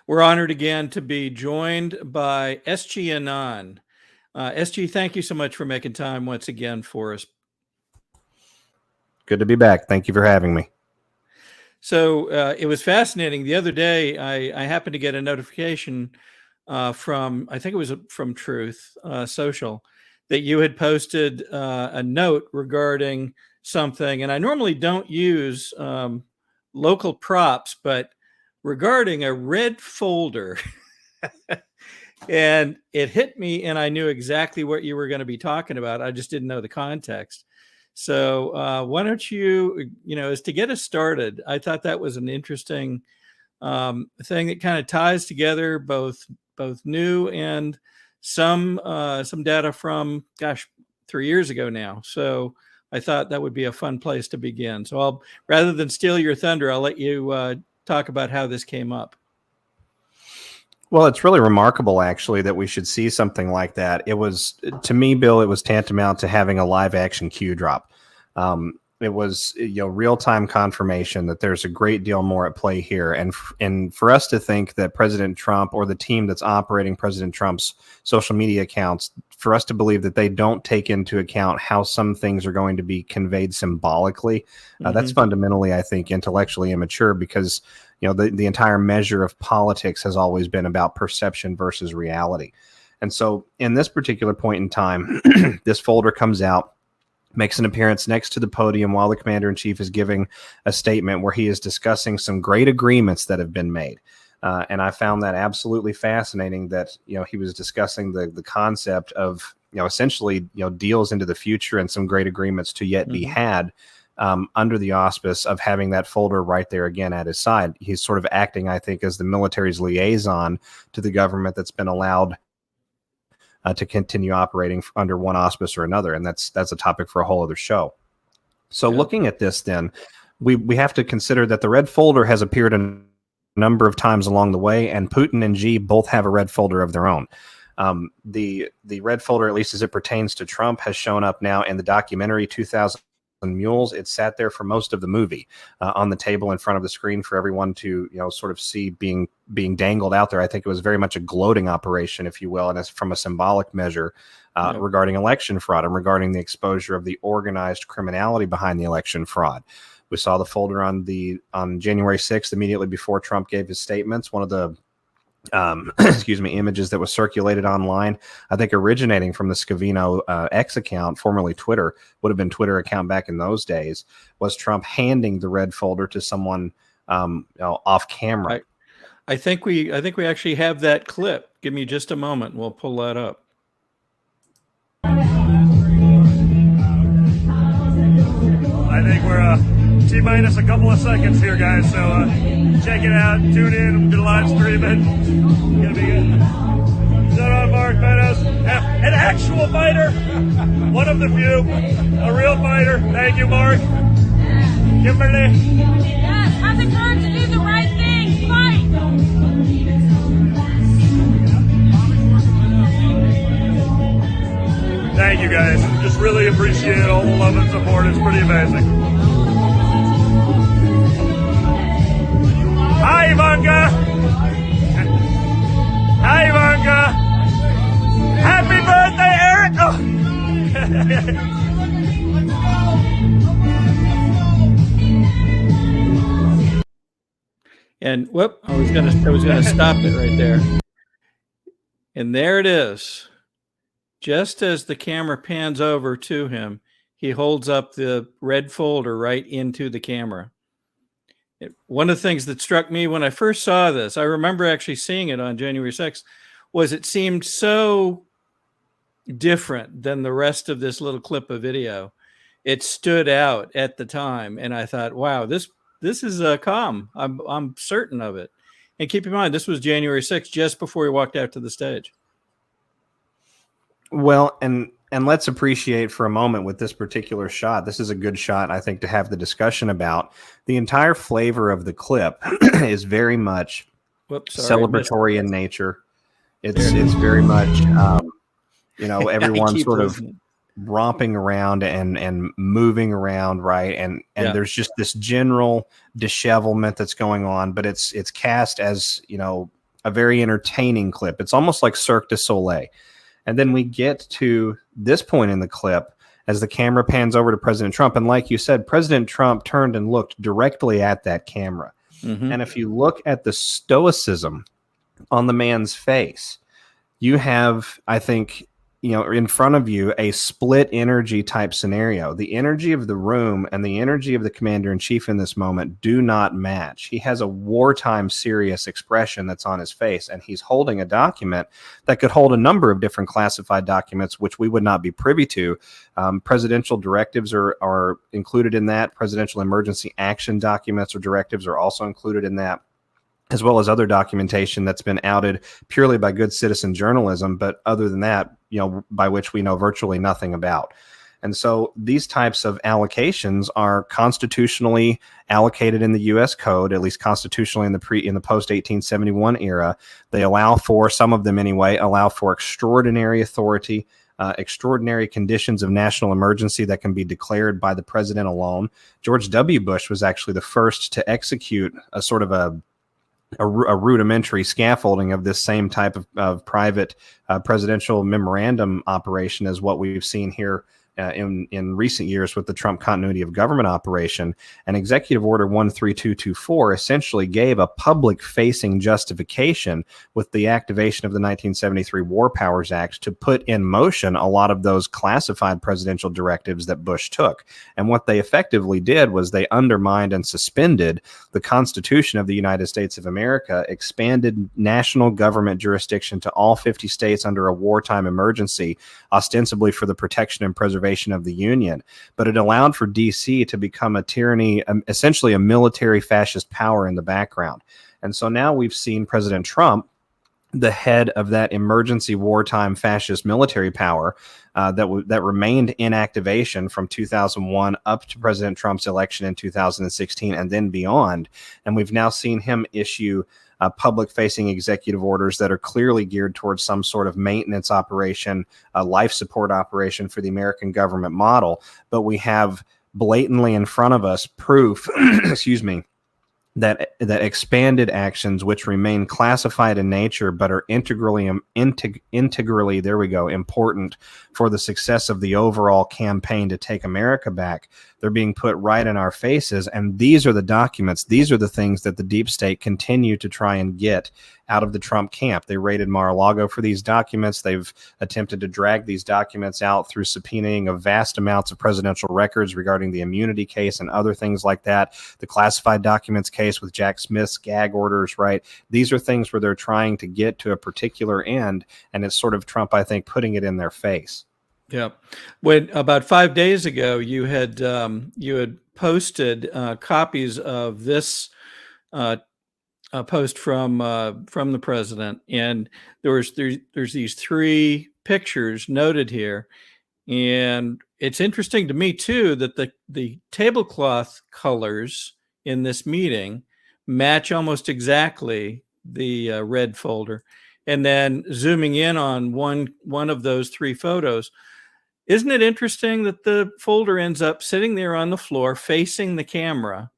We're honored again to be joined by SGAnon. SG, thank you so much for making time once again for us. Good to be back. Thank you for having me. So it was fascinating. The other day, I happened to get a notification from, I think it was from Truth Social, that you had posted a note regarding something. And I normally don't use local props, but regarding a red folder. And it hit me, and I knew exactly what you were going to be talking about. I just didn't know the context. So why don't you, as to get us started, I thought that was an interesting thing that kind of ties together both new and some data from, 3 years ago now. So I thought that would be a fun place to begin. So rather than steal your thunder, I'll let you talk about how this came up. Well, it's really remarkable, actually, that we should see something like that. It was, to me, Bill, it was tantamount to having a live action Q drop. It was, real-time confirmation that there's a great deal more at play here. And for us to think that President Trump or the team that's operating President Trump's social media accounts, for us to believe that they don't take into account how some things are going to be conveyed symbolically, that's fundamentally, I think, intellectually immature, because the entire measure of politics has always been about perception versus reality. And so in this particular point in time, this folder comes out, makes an appearance next to the podium while the commander-in-chief is giving a statement where he is discussing some great agreements that have been made. And I found that absolutely fascinating that, he was discussing the concept of, essentially, deals into the future and some great agreements to yet be had, under the auspice of having that folder right there again at his side. He's sort of acting, I think, as the military's liaison to the government that's been allowed to continue operating under one auspice or another. And that's a topic for a whole other show. So looking at this, then, we have to consider that the red folder has appeared a number of times along the way, and Putin and Xi both have a red folder of their own. The red folder, at least as it pertains to Trump, has shown up now in the documentary 2000 Mules. It sat there for most of the movie on the table in front of the screen for everyone to sort of see being dangled out there. I think it was very much a gloating operation, if you will, and it's from a symbolic measure regarding election fraud and regarding the exposure of the organized criminality behind the election fraud. We saw the folder on January 6th, immediately before Trump gave his statements. One of the images that was circulated online, I think originating from the Scavino X account, formerly Twitter, would have been Twitter account back in those days, was Trump handing the red folder to someone off camera. I think we actually have that clip. Give me just a moment. We'll pull that up. I think we're T-minus a couple of seconds here, guys, so check it out, tune in, do live streaming. It's gonna be good. Is that on, Mark Meadows? An actual fighter, one of the few, a real fighter. Thank you, Mark. Kimberly. Yes, have the courage to do the right thing. Fight. Thank you, guys. Just really appreciate all the love and support. It's pretty amazing. Hi, Ivanka. Hi, Ivanka. Happy birthday, Eric. Oh. And whoop, I was gonna stop it right there. And there it is. Just as the camera pans over to him, he holds up the red folder right into the camera. One of the things that struck me when I first saw this, I remember actually seeing it on January 6th, was it seemed so different than the rest of this little clip of video. It stood out at the time, and I thought, wow, this is calm. I'm certain of it. And keep in mind, this was January 6th, just before he walked out to the stage. Well, and let's appreciate for a moment with this particular shot. This is a good shot, I think, to have the discussion about. The entire flavor of the clip is very much celebratory in nature. It's very much, everyone sort of romping around and moving around, right? And there's just this general dishevelment that's going on, but it's cast as, a very entertaining clip. It's almost like Cirque du Soleil. And then we get to this point in the clip as the camera pans over to President Trump. And like you said, President Trump turned and looked directly at that camera. And if you look at the stoicism on the man's face, you have, I think, in front of you, a split energy type scenario. The energy of the room and the energy of the commander-in-chief in this moment do not match. He has a wartime serious expression that's on his face, and he's holding a document that could hold a number of different classified documents, which we would not be privy to. Presidential directives are included in that. Presidential emergency action documents or directives are also included in that, as well as other documentation that's been outed purely by good citizen journalism, but other than that, by which we know virtually nothing about. And so these types of allocations are constitutionally allocated in the U.S. Code, at least constitutionally in the post 1871 era. They allow for, some of them anyway, allow for extraordinary authority, extraordinary conditions of national emergency that can be declared by the president alone. George W. Bush was actually the first to execute a sort of a rudimentary scaffolding of this same type of private presidential memorandum operation as what we've seen here in recent years with the Trump Continuity of Government operation. And Executive Order 13224 essentially gave a public-facing justification with the activation of the 1973 War Powers Act to put in motion a lot of those classified presidential directives that Bush took. And what they effectively did was they undermined and suspended the Constitution of the United States of America, expanded national government jurisdiction to all 50 states under a wartime emergency, ostensibly for the protection and preservation of the Union, but it allowed for DC to become a tyranny, essentially a military fascist power in the background. And so now we've seen President Trump, the head of that emergency wartime fascist military power that remained in activation from 2001 up to President Trump's election in 2016 and then beyond. And we've now seen him issue public-facing executive orders that are clearly geared towards some sort of maintenance operation, a life support operation for the American government model. But we have blatantly in front of us proof, excuse me, that expanded actions which remain classified in nature but are integrally there we go, important for the success of the overall campaign to take America back. They're being put right in our faces, and these are the documents, these are the things that the deep state continue to try and get out of the Trump camp. They raided Mar-a-Lago for these documents. They've attempted to drag these documents out through subpoenaing of vast amounts of presidential records regarding the immunity case and other things like that. The classified documents case with Jack Smith's gag orders, right? These are things where they're trying to get to a particular end, and it's sort of Trump, I think, putting it in their face. Yeah. When about 5 days ago, you had posted copies of this post from the president, and there's these three pictures noted here, and it's interesting to me too that the tablecloth colors in this meeting match almost exactly the red folder. And then zooming in on one of those three photos, isn't it interesting that the folder ends up sitting there on the floor facing the camera,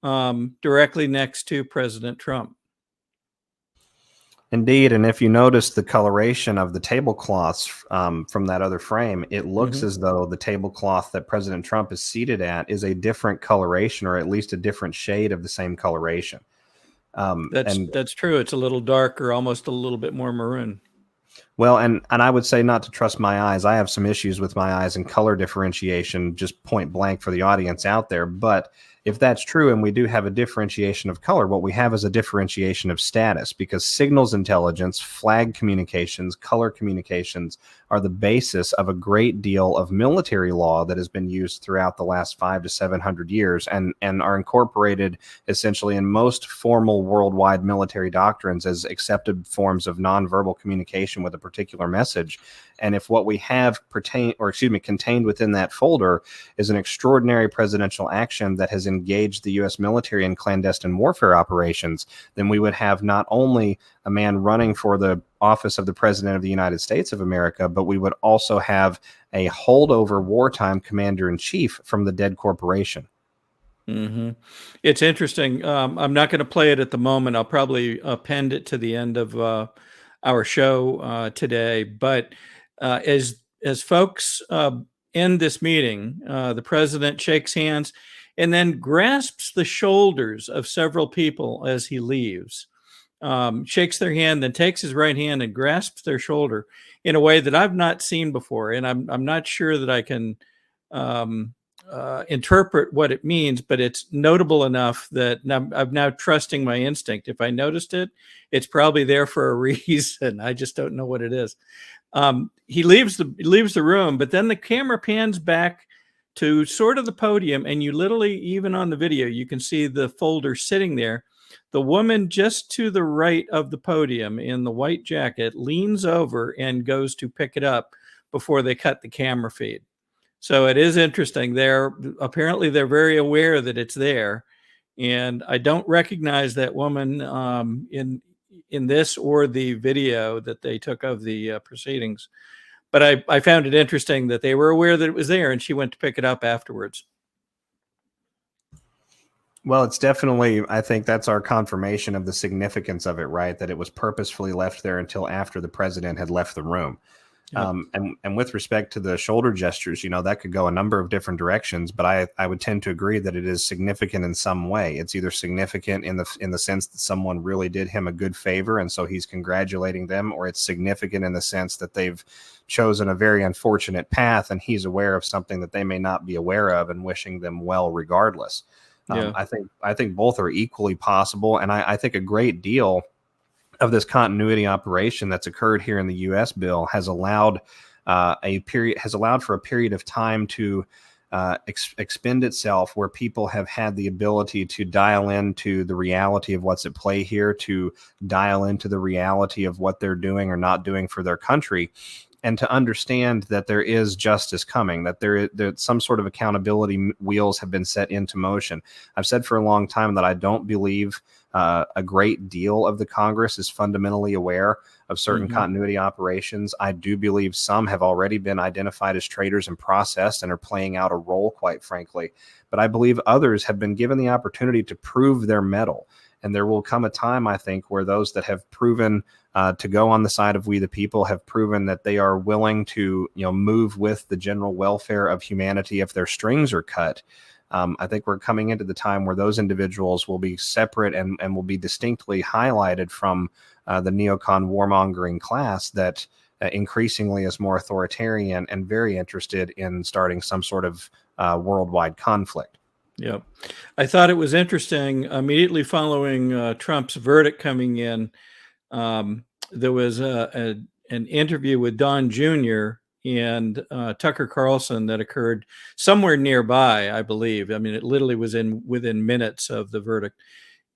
directly next to President Trump? Indeed, and if you notice the coloration of the tablecloths from that other frame, it looks as though the tablecloth that President Trump is seated at is a different coloration, or at least a different shade of the same coloration. That's true. It's a little darker, almost a little bit more maroon. Well, and I would say not to trust my eyes. I have some issues with my eyes and color differentiation, just point blank for the audience out there. But if that's true, and we do have a differentiation of color, what we have is a differentiation of status, because signals intelligence, flag communications, color communications are the basis of a great deal of military law that has been used throughout the last 500 to 700 years and are incorporated essentially in most formal worldwide military doctrines as accepted forms of nonverbal communication with a particular message. And if what we have contained within that folder is an extraordinary presidential action that has engaged the U.S. military in clandestine warfare operations, then we would have not only a man running for the office of the President of the United States of America, but we would also have a holdover wartime commander-in-chief from the dead corporation. Hmm. It's interesting. I'm not going to play it at the moment. I'll probably append it to the end of our show today. But as folks end this meeting, the president shakes hands and then grasps the shoulders of several people as he leaves. Shakes their hand, then takes his right hand and grasps their shoulder in a way that I've not seen before, and I'm not sure that I can um, interpret what it means, but it's notable enough that I'm now trusting my instinct. If I noticed it, it's probably there for a reason. I just don't know what it is. He leaves the room, but then the camera pans back to sort of the podium, and you literally, even on the video, you can see the folder sitting there. The woman just to the right of the podium in the white jacket leans over and goes to pick it up before they cut the camera feed. So it is interesting. They're very aware that it's there, and I don't recognize that woman in this or the video that they took of the proceedings. But I found it interesting that they were aware that it was there, and she went to pick it up afterwards. Well, it's definitely, I think that's our confirmation of the significance of it, right? That it was purposefully left there until after the president had left the room. Yep. And with respect to the shoulder gestures, that could go a number of different directions, but I would tend to agree that it is significant in some way. It's either significant in the sense that someone really did him a good favor, and so he's congratulating them, or it's significant in the sense that they've chosen a very unfortunate path, and he's aware of something that they may not be aware of and wishing them well regardless. Yeah. I think both are equally possible, and I think a great deal of this continuity operation that's occurred here in the U.S. Bill has allowed for a period of time to expend itself, where people have had the ability to dial into the reality of what's at play here, to dial into the reality of what they're doing or not doing for their country, and to understand that there is justice coming, that there some sort of accountability wheels have been set into motion. I've said for a long time that I don't believe a great deal of the Congress is fundamentally aware of certain continuity operations. I do believe some have already been identified as traitors and processed and are playing out a role, quite frankly. But I believe others have been given the opportunity to prove their mettle. And there will come a time, I think, where those that have proven to go on the side of we the people have proven that they are willing to, move with the general welfare of humanity if their strings are cut. I think we're coming into the time where those individuals will be separate and will be distinctly highlighted from the neocon warmongering class that increasingly is more authoritarian and very interested in starting some sort of worldwide conflict. Yeah. I thought it was interesting. Immediately following Trump's verdict coming in, there was an interview with Don Jr. and Tucker Carlson that occurred somewhere nearby, I believe. I mean, it literally was within minutes of the verdict.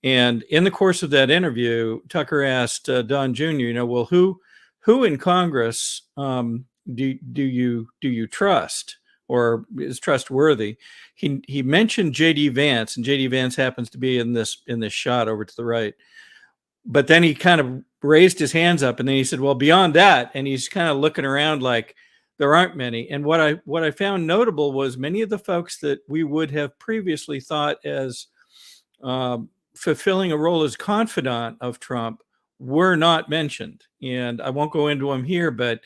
And in the course of that interview, Tucker asked Don Jr., well, who in Congress do you trust or is trustworthy? He mentioned J.D. Vance, and J.D. Vance happens to be in this shot over to the right. But then he kind of raised his hands up, and then he said, well, beyond that, and he's kind of looking around like there aren't many. And what I found notable was many of the folks that we would have previously thought as fulfilling a role as confidant of Trump were not mentioned. And I won't go into them here, but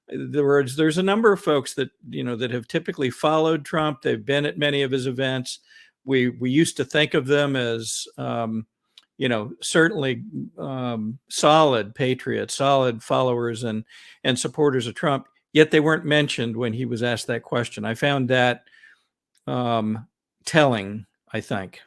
there's a number of folks that that have typically followed Trump. They've been at many of his events. We used to think of them as certainly solid patriots, solid followers and supporters of Trump, yet they weren't mentioned when he was asked that question. I found that telling, I think.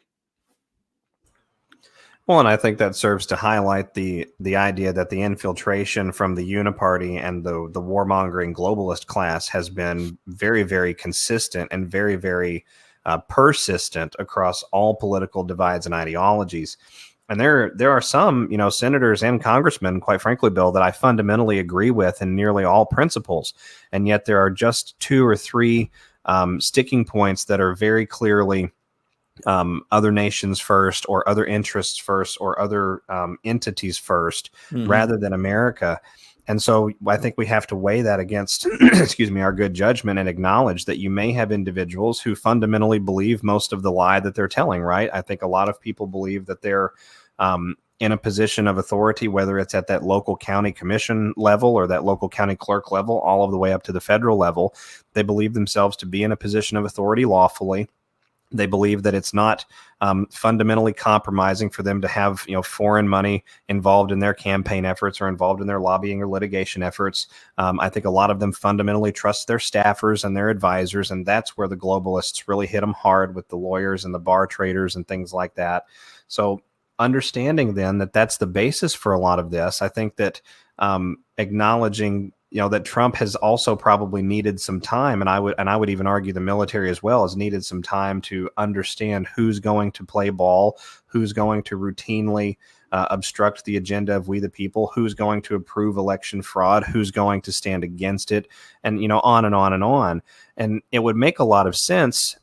Well, and I think that serves to highlight the idea that the infiltration from the uniparty and the warmongering globalist class has been very, very consistent and very, very persistent across all political divides and ideologies. And there are some, senators and congressmen, quite frankly, Bill, that I fundamentally agree with in nearly all principles. And yet there are just 2 or 3 sticking points that are very clearly other nations first, or other interests first, or other entities first, rather than America. And so I think we have to weigh that against, excuse me, our good judgment and acknowledge that you may have individuals who fundamentally believe most of the lie that they're telling, right? I think a lot of people believe that they're in a position of authority, whether it's at that local county commission level or that local county clerk level, all of the way up to the federal level. They believe themselves to be in a position of authority lawfully. They believe that it's not fundamentally compromising for them to have, foreign money involved in their campaign efforts or involved in their lobbying or litigation efforts. I think a lot of them fundamentally trust their staffers and their advisors, and that's where the globalists really hit them hard with the lawyers and the bar traders and things like that. So understanding then that that's the basis for a lot of this, I think that acknowledging that Trump has also probably needed some time, and I would even argue the military as well has needed some time to understand who's going to play ball, who's going to routinely obstruct the agenda of we the people, who's going to approve election fraud, who's going to stand against it, and on and on and on. And it would make a lot of sense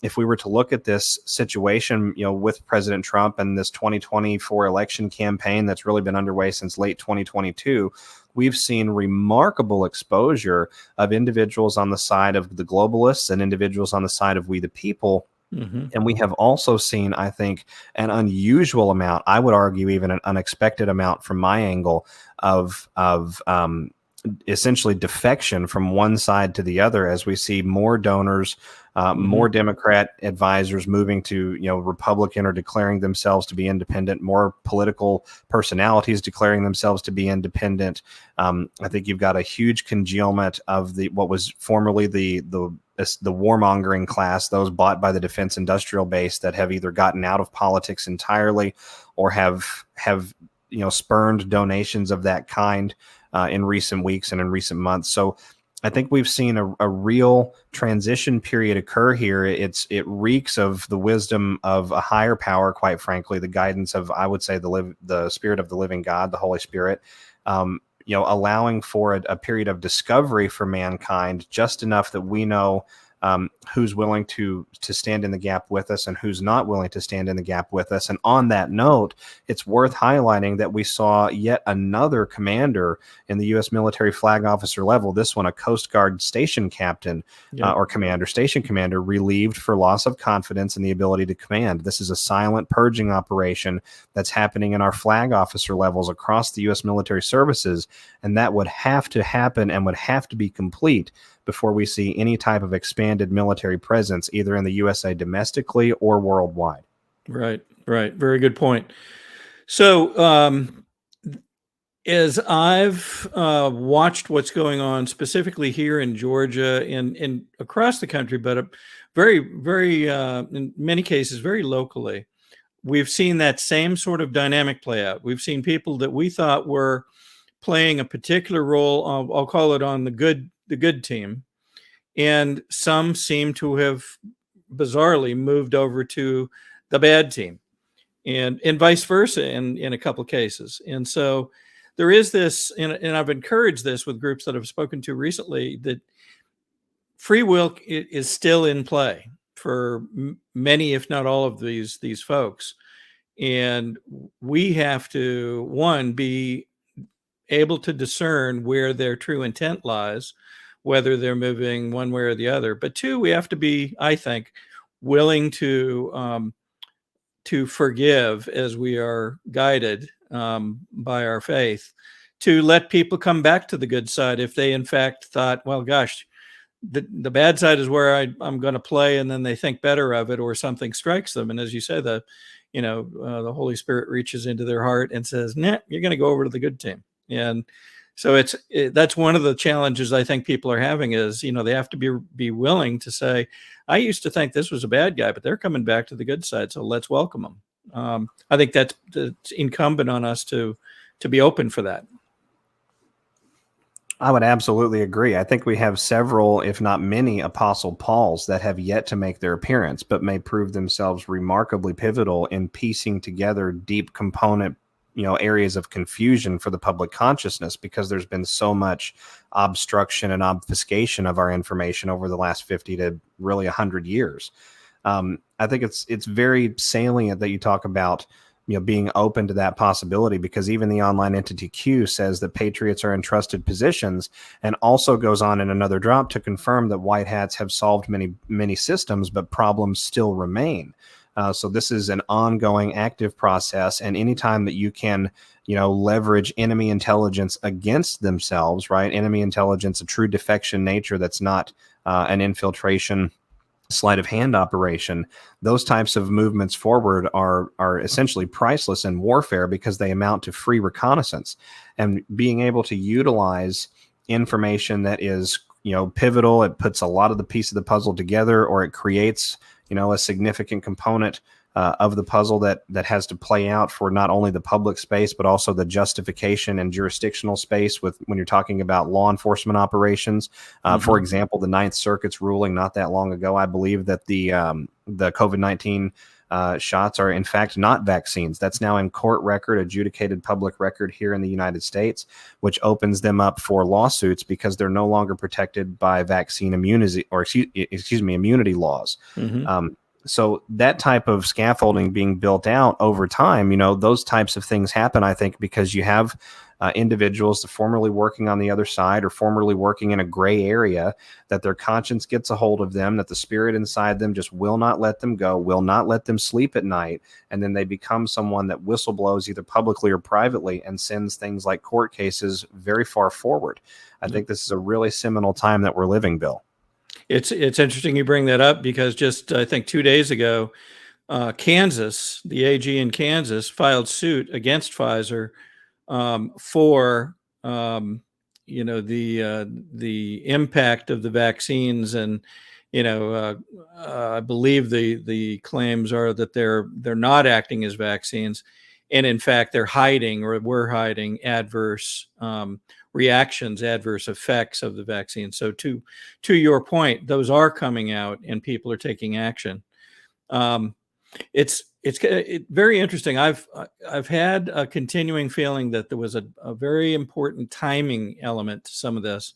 if we were to look at this situation, with President Trump and this 2024 election campaign that's really been underway since late 2022. We've seen remarkable exposure of individuals on the side of the globalists and individuals on the side of we the people. Mm-hmm. And we have also seen, I think, an unusual amount, I would argue even an unexpected amount from my angle of essentially defection from one side to the other, as we see more donors, more Democrat advisors moving to, Republican or declaring themselves to be independent, more political personalities declaring themselves to be independent. I think you've got a huge congealment of what was formerly the warmongering class, those bought by the defense industrial base that have either gotten out of politics entirely or have spurned donations of that kind in recent weeks and in recent months. So I think we've seen a real transition period occur here. It reeks of the wisdom of a higher power, quite frankly, the guidance of, I would say, the Spirit of the living God, the Holy Spirit, allowing for a period of discovery for mankind, just enough that we know who's willing to stand in the gap with us and who's not willing to stand in the gap with us. And on that note, it's worth highlighting that we saw yet another commander in the U.S. military flag officer level, this one a Coast Guard station captain or station commander, relieved for loss of confidence in the ability to command. This is a silent purging operation that's happening in our flag officer levels across the U.S. military services, and that would have to happen and would have to be complete before we see any type of expanded military presence, either in the USA domestically or worldwide. Right. Very good point. So as I've watched what's going on specifically here in Georgia and across the country, but very, very, in many cases, very locally, we've seen that same sort of dynamic play out. We've seen people that we thought were playing a particular role, I'll call it on the good team, and some seem to have bizarrely moved over to the bad team, and vice versa in a couple of cases. And so there is this, and I've encouraged this with groups that I've spoken to recently, that free will is still in play for many, if not all of these folks. And we have to, one, be able to discern where their true intent lies, whether they're moving one way or the other. But two, we have to be, I think, willing to forgive as we are guided by our faith, to let people come back to the good side if they in fact thought, well, gosh, the bad side is where I'm going to play, and then they think better of it, or something strikes them. And as you say, the Holy Spirit reaches into their heart and says, nah, you're going to go over to the good team. And so that's one of the challenges I think people are having is, they have to be willing to say, I used to think this was a bad guy, but they're coming back to the good side, so let's welcome them. I think that's incumbent on us to be open for that. I would absolutely agree. I think we have several, if not many, Apostle Pauls that have yet to make their appearance, but may prove themselves remarkably pivotal in piecing together deep component areas of confusion for the public consciousness, because there's been so much obstruction and obfuscation of our information over the last 50 to really 100 years. I think it's very salient that you talk about being open to that possibility, because even the online entity Q says that patriots are in trusted positions, and also goes on in another drop to confirm that white hats have solved many systems, but problems still remain. So this is an ongoing, active process, and anytime that you can, leverage enemy intelligence against themselves, right? Enemy intelligence, a true defection nature that's not an infiltration, sleight of hand operation. Those types of movements forward are essentially priceless in warfare, because they amount to free reconnaissance, and being able to utilize information that is pivotal. It puts a lot of the piece of the puzzle together, or it creates a significant component of the puzzle that has to play out for not only the public space, but also the justification and jurisdictional space when you're talking about law enforcement operations. For example, the Ninth Circuit's ruling not that long ago, I believe, that the COVID-19 shots are in fact not vaccines. That's now in court record, adjudicated public record here in the United States, which opens them up for lawsuits because they're no longer protected by vaccine immunity, or immunity laws. So that type of scaffolding being built out over time, those types of things happen, I think, because you have individuals formerly working on the other side, or formerly working in a gray area, that their conscience gets a hold of them, that the spirit inside them just will not let them go, will not let them sleep at night. And then they become someone that whistleblows either publicly or privately, and sends things like court cases very far forward. I think this is a really seminal time that we're living, Bill. It's interesting you bring that up, because just I think 2 days ago, Kansas, the AG in Kansas, filed suit against Pfizer for the impact of the vaccines, and I believe the claims are that they're not acting as vaccines, and in fact they're hiding, or were hiding, adverse reactions, adverse effects of the vaccine. So to your point, those are coming out, and people are taking action. It's very interesting. I've had a continuing feeling that there was a very important timing element to some of this,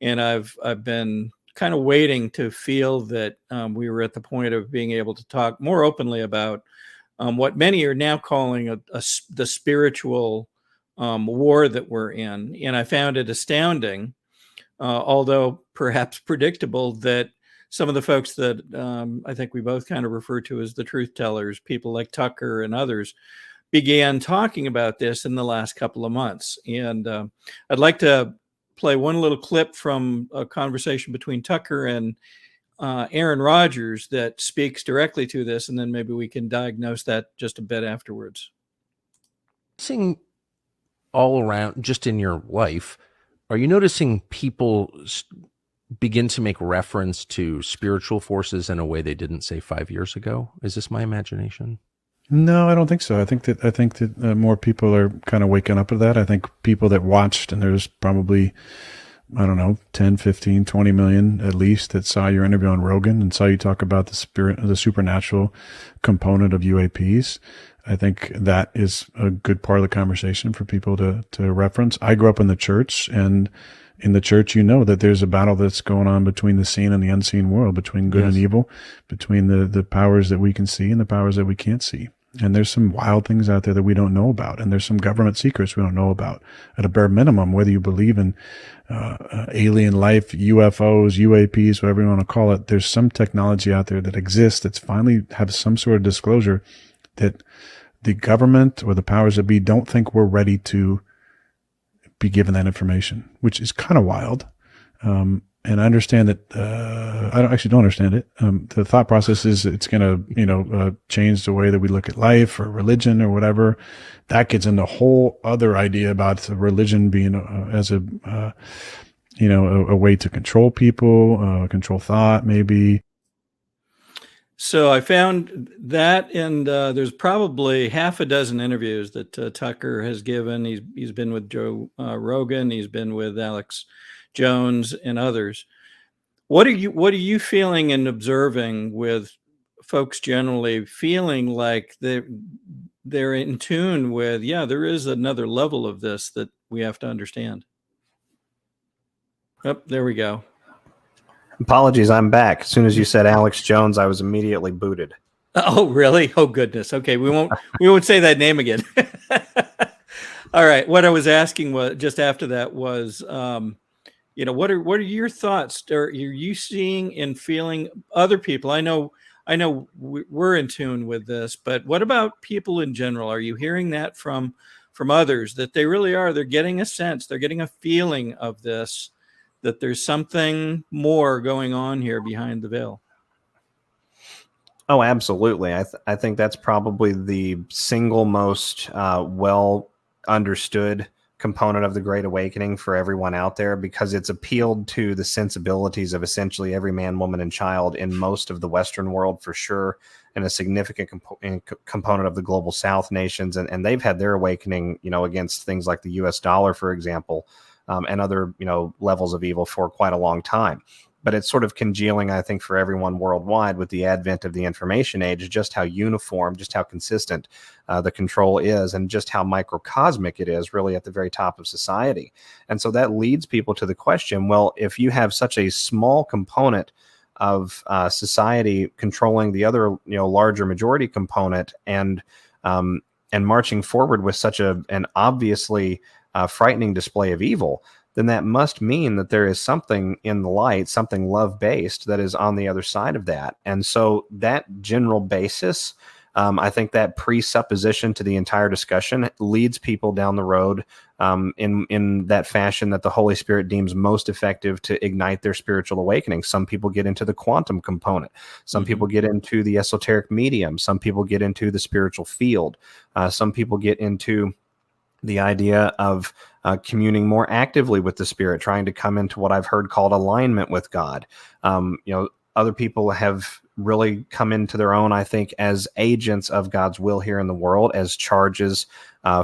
and I've been kind of waiting to feel that we were at the point of being able to talk more openly about what many are now calling the spiritual war that we're in. And I found it astounding, although perhaps predictable, that some of the folks that I think we both kind of refer to as the truth tellers, people like Tucker and others, began talking about this in the last couple of months. And I'd like to play one little clip from a conversation between Tucker and Aaron Rodgers that speaks directly to this, and then maybe we can diagnose that just a bit afterwards. Seeing all around, just in your life, are you noticing people begin to make reference to spiritual forces in a way they didn't say 5 years ago? Is this my imagination? No, I don't think so. I think that more people are kind of waking up to that. I think people that watched, and there's probably, I don't know, 10, 15, 20 million at least, that saw your interview on Rogan and saw you talk about the supernatural component of UAPs. I think that is a good part of the conversation for people to reference. I grew up in the church, and in the church, that there's a battle that's going on between the seen and the unseen world, between good and evil, between the powers that we can see and the powers that we can't see. And there's some wild things out there that we don't know about. And there's some government secrets we don't know about. At a bare minimum, whether you believe in alien life, UFOs, UAPs, whatever you want to call it, there's some technology out there that exists that's finally have some sort of disclosure that the government or the powers that be don't think we're ready to be given that information, which is kind of wild. And I understand that, I don't understand it. The thought process is it's going to, change the way that we look at life or religion or whatever. That gets into a whole other idea about religion being as a way to control people, control thought, maybe. So I found that, and there's probably half a dozen interviews that Tucker has given. He's been with Joe Rogan. He's been with Alex Jones and others. What are you feeling and observing with folks generally feeling like they're in tune with, there is another level of this that we have to understand? Oh, there we go. Apologies, I'm back. As soon as you said Alex Jones, I was immediately booted. Oh, really? Oh, goodness. Okay, we won't say that name again. All right. What I was asking was just after that was, what are your thoughts? Are you seeing and feeling other people? I know we're in tune with this, but what about people in general? Are you hearing that from others that they really are? They're getting a sense, they're getting a feeling of this, that there's something more going on here behind the veil. Oh, absolutely. I think that's probably the single most well understood component of the Great Awakening for everyone out there, because it's appealed to the sensibilities of essentially every man, woman, and child in most of the Western world, for sure, and a significant component of the global South nations. And they've had their awakening, against things like the US dollar, for example, and other, levels of evil for quite a long time. But it's sort of congealing, I think, for everyone worldwide with the advent of the information age, just how uniform, just how consistent the control is, and just how microcosmic it is really at the very top of society. And so that leads people to the question, well, if you have such a small component of society controlling the other, larger majority component, and marching forward with such an obviously frightening display of evil, then that must mean that there is something in the light, something love-based, that is on the other side of that. And so that general basis, I think that presupposition to the entire discussion leads people down the road in that fashion that the Holy Spirit deems most effective to ignite their spiritual awakening. Some people get into the quantum component. Some people get into the esoteric medium. Some people get into the spiritual field. Some people get into the idea of communing more actively with the Spirit, trying to come into what I've heard called alignment with God. Other people have really come into their own, I think, as agents of God's will here in the world, as charges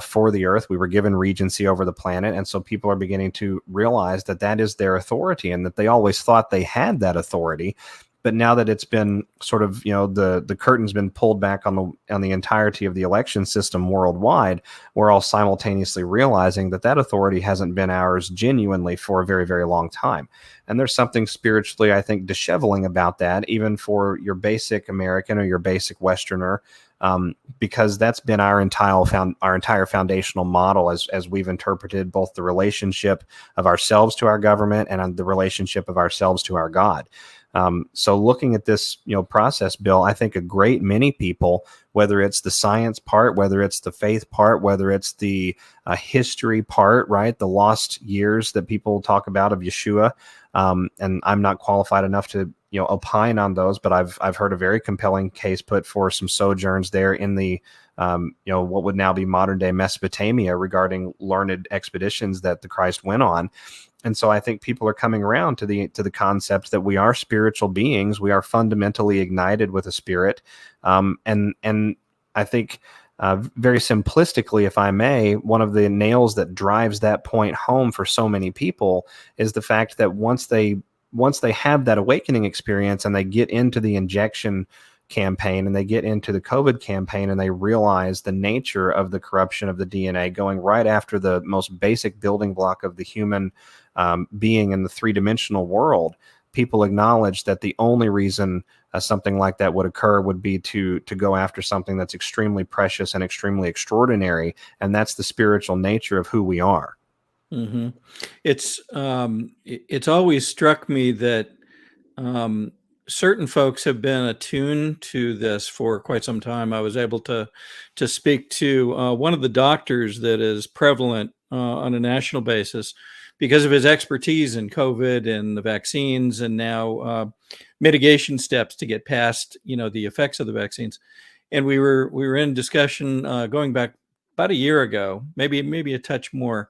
for the earth. We were given regency over the planet, and so people are beginning to realize that that is their authority, and that they always thought they had that authority. But now that it's been sort of, the curtain's been pulled back on the entirety of the election system worldwide, we're all simultaneously realizing that that authority hasn't been ours genuinely for a very, very long time. And there's something spiritually, I think, disheveling about that, even for your basic American or your basic Westerner, because that's been our entire foundational model as we've interpreted both the relationship of ourselves to our government and the relationship of ourselves to our God. So looking at this, process, Bill, I think a great many people, whether it's the science part, whether it's the faith part, whether it's the history part, right, the lost years that people talk about of Yeshua, and I'm not qualified enough to opine on those, but I've heard a very compelling case put for some sojourns there in the what would now be modern day Mesopotamia regarding learned expeditions that the Christ went on. And so I think people are coming around to the concept that we are spiritual beings. We are fundamentally ignited with a spirit. And I think very simplistically, if I may, one of the nails that drives that point home for so many people is the fact that once they have that awakening experience and they get into the injection campaign and they get into the COVID campaign and they realize the nature of the corruption of the DNA going right after the most basic building block of the human being in the three-dimensional world, people acknowledge that the only reason something like that would occur would be to go after something that's extremely precious and extremely extraordinary, and that's the spiritual nature of who we are. Mm-hmm. It's always struck me that certain folks have been attuned to this for quite some time. I was able to speak to one of the doctors that is prevalent on a national basis because of his expertise in COVID and the vaccines, and now mitigation steps to get past the effects of the vaccines. And we were in discussion going back about a year ago, maybe a touch more.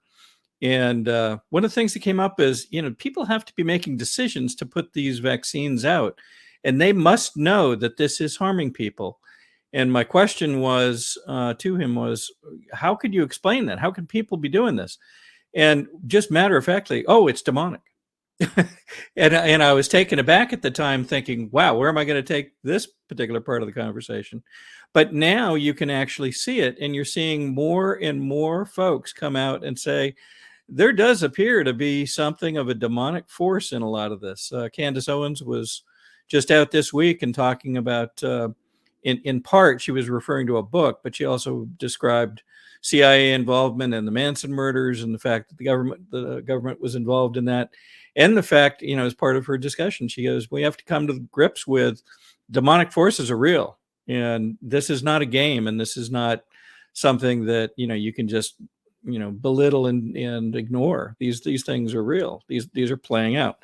And one of the things that came up is, people have to be making decisions to put these vaccines out, and they must know that this is harming people. And my question was to him was, how could you explain that? How can people be doing this? And just matter of factly, oh, it's demonic. and I was taken aback at the time thinking, wow, where am I going to take this particular part of the conversation? But now you can actually see it, and you're seeing more and more folks come out and say, there does appear to be something of a demonic force in a lot of this. Candace Owens was just out this week and talking about, in part, she was referring to a book, but she also described CIA involvement in the Manson murders and the fact that the government was involved in that. And the fact, as part of her discussion, she goes, we have to come to grips with demonic forces are real. And this is not a game. And this is not something that, you can just, belittle and ignore. These things are real. These are playing out.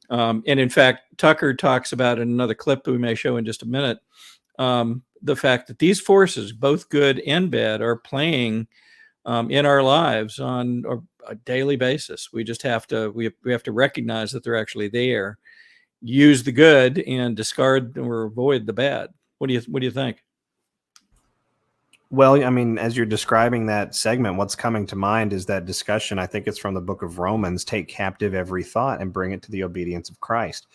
And in fact, Tucker talks about in another clip that we may show in just a minute, the fact that these forces, both good and bad, are playing in our lives on a daily basis. We just have to we have to recognize that they're actually there, use the good, and discard or avoid the bad. What do you think? Well, I mean, as you're describing that segment, what's coming to mind is that discussion. I think it's from the book of Romans: take captive every thought and bring it to the obedience of Christ.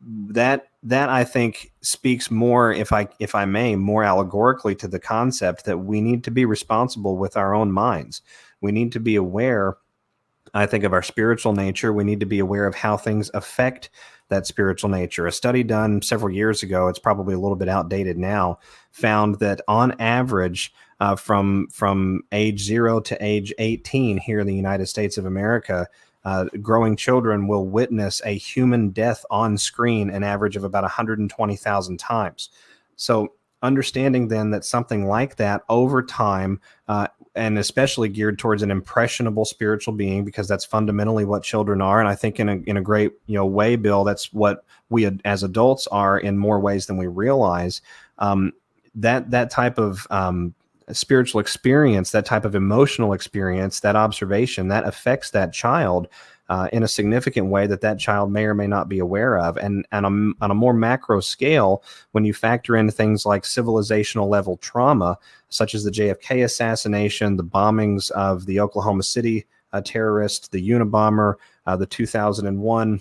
That I think speaks more, if I may, more allegorically to the concept that we need to be responsible with our own minds. We need to be aware, I think, of our spiritual nature. We need to be aware of how things affect that spiritual nature. A study done several years ago, it's probably a little bit outdated now, found that on average, from age 0 to age 18 here in the United States of America, growing children will witness a human death on screen an average of about 120,000 times. So understanding then that something like that over time, and especially geared towards an impressionable spiritual being, because that's fundamentally what children are. And I think in a great way, Bill, that's what we as adults are in more ways than we realize. That type of spiritual experience, that type of emotional experience, that observation, that affects that child in a significant way that child may or may not be aware of. And on a more macro scale, when you factor in things like civilizational level trauma, such as the JFK assassination, the bombings of the Oklahoma City terrorists, the Unabomber, the 2001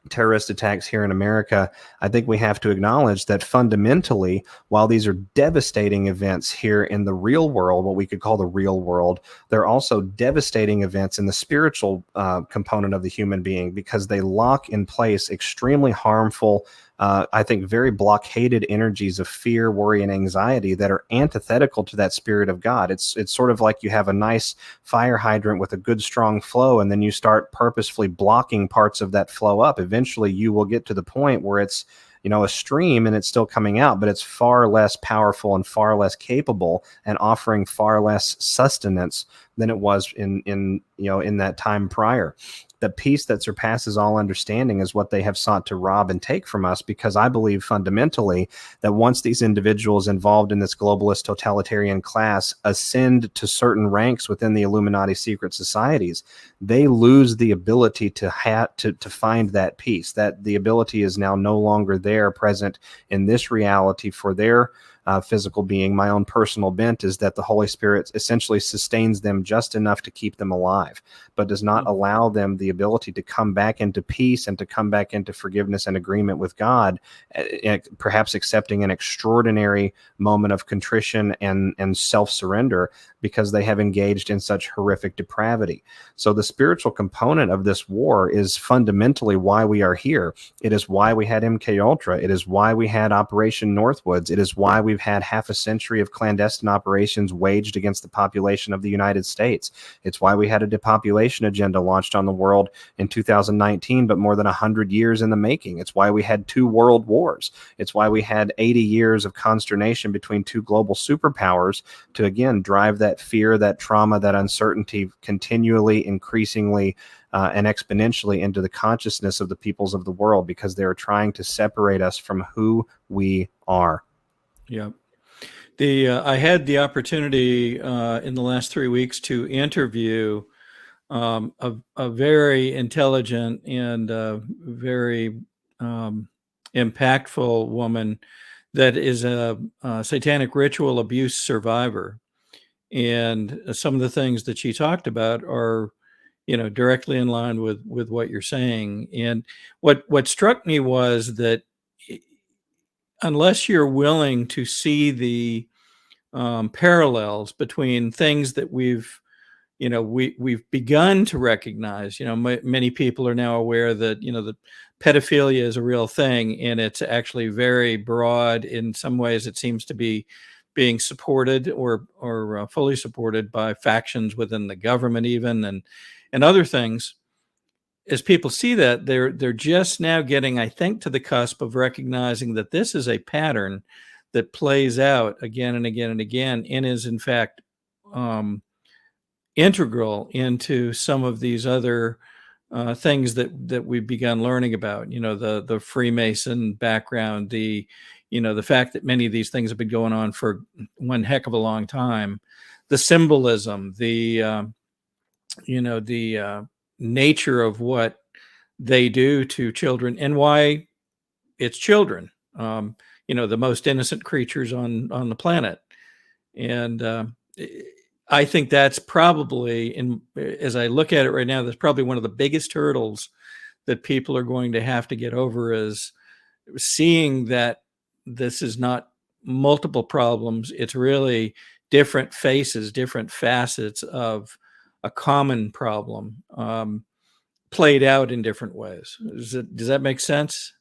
terrorist attacks here in America, I think we have to acknowledge that fundamentally, while these are devastating events here in the real world, what we could call the real world, they're also devastating events in the spiritual component of the human being, because they lock in place extremely harmful, I think, very blockaded energies of fear, worry, and anxiety that are antithetical to that spirit of God. It's sort of like you have a nice fire hydrant with a good strong flow, and then you start purposefully blocking parts of that flow up. Eventually, you will get to the point where it's a stream and it's still coming out, but it's far less powerful and far less capable and offering far less sustenance than it was in that time prior. The peace that surpasses all understanding is what they have sought to rob and take from us, because I believe fundamentally that once these individuals involved in this globalist totalitarian class ascend to certain ranks within the Illuminati secret societies, they lose the ability to find that peace. That the ability is now no longer there, present in this reality for their physical being. My own personal bent is that the Holy Spirit essentially sustains them just enough to keep them alive, but does not allow them the ability to come back into peace and to come back into forgiveness and agreement with God, perhaps accepting an extraordinary moment of contrition and self-surrender, because they have engaged in such horrific depravity. So the spiritual component of this war is fundamentally why we are here. It is why we had MK Ultra. It is why we had Operation Northwoods. It is why we've had half a century of clandestine operations waged against the population of the United States. It's why we had a depopulation agenda launched on the world in 2019, but more than 100 years in the making. It's why we had 2 world wars. It's why we had 80 years of consternation between 2 global superpowers to, again, drive that fear, that trauma, that uncertainty continually, increasingly, and exponentially into the consciousness of the peoples of the world, because they're trying to separate us from who we are. Yeah. I had the opportunity in the last 3 weeks to interview a very intelligent and very impactful woman that is a satanic ritual abuse survivor. And some of the things that she talked about are, directly in line with what you're saying. And what struck me was that unless you're willing to see the parallels between things that we've begun to recognize, many people are now aware that, pedophilia is a real thing, and it's actually very broad. In some ways, it seems to be being supported or fully supported by factions within the government, even, and other things. As people see that, they're just now getting, I think, to the cusp of recognizing that this is a pattern that plays out again and again and again, and is in fact integral into some of these other things that we've begun learning about. The Freemason background, the fact that many of these things have been going on for one heck of a long time, the symbolism, the nature of what they do to children, and why it's children, the most innocent creatures on the planet. And I think that's probably, as I look at it right now, that's probably one of the biggest hurdles that people are going to have to get over, is seeing that this is not multiple problems. It's really different faces, different facets of a common problem, played out in different ways. Does that make sense?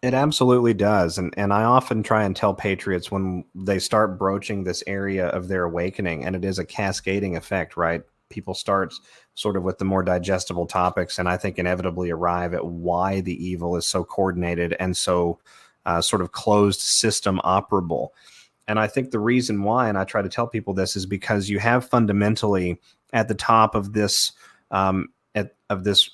It absolutely does. And I often try and tell patriots when they start broaching this area of their awakening, and it is a cascading effect, right? People start sort of with the more digestible topics, and I think inevitably arrive at why the evil is so coordinated and so sort of closed system operable. And I think the reason why, and I try to tell people this, is because you have fundamentally at the top of this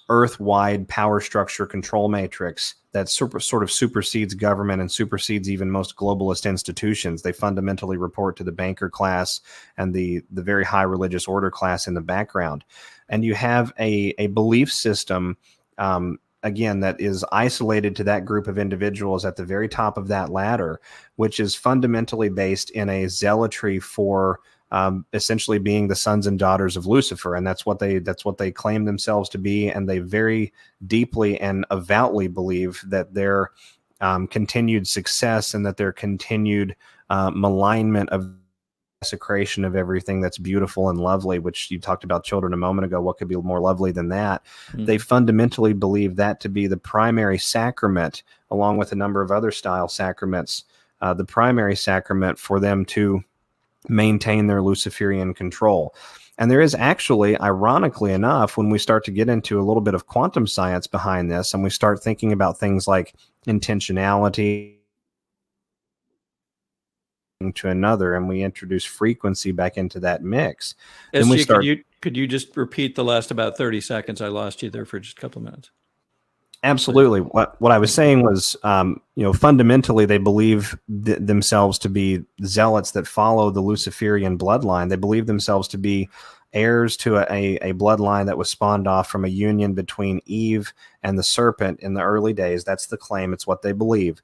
earth-wide power structure control matrix that sort of supersedes government and supersedes even most globalist institutions. They fundamentally report to the banker class and the very high religious order class in the background. And you have a belief system, again, that is isolated to that group of individuals at the very top of that ladder, which is fundamentally based in a zealotry for essentially being the sons and daughters of Lucifer. And that's what they claim themselves to be. And they very deeply and avowedly believe that their continued success and that their continued malignment of desecration of everything that's beautiful and lovely, which you talked about children a moment ago, what could be more lovely than that? Mm-hmm. They fundamentally believe that to be the primary sacrament, along with a number of other style sacraments, the primary sacrament for them to maintain their Luciferian control. And there is actually, ironically enough, when we start to get into a little bit of quantum science behind this, and we start thinking about things like intentionality to another, and we introduce frequency back into that mix, then we start. Could you just repeat the last about 30 seconds? I lost you there for just a couple of minutes. Absolutely. What I was saying was, fundamentally, they believe themselves to be zealots that follow the Luciferian bloodline. They believe themselves to be heirs to a bloodline that was spawned off from a union between Eve and the serpent in the early days. That's the claim. It's what they believe.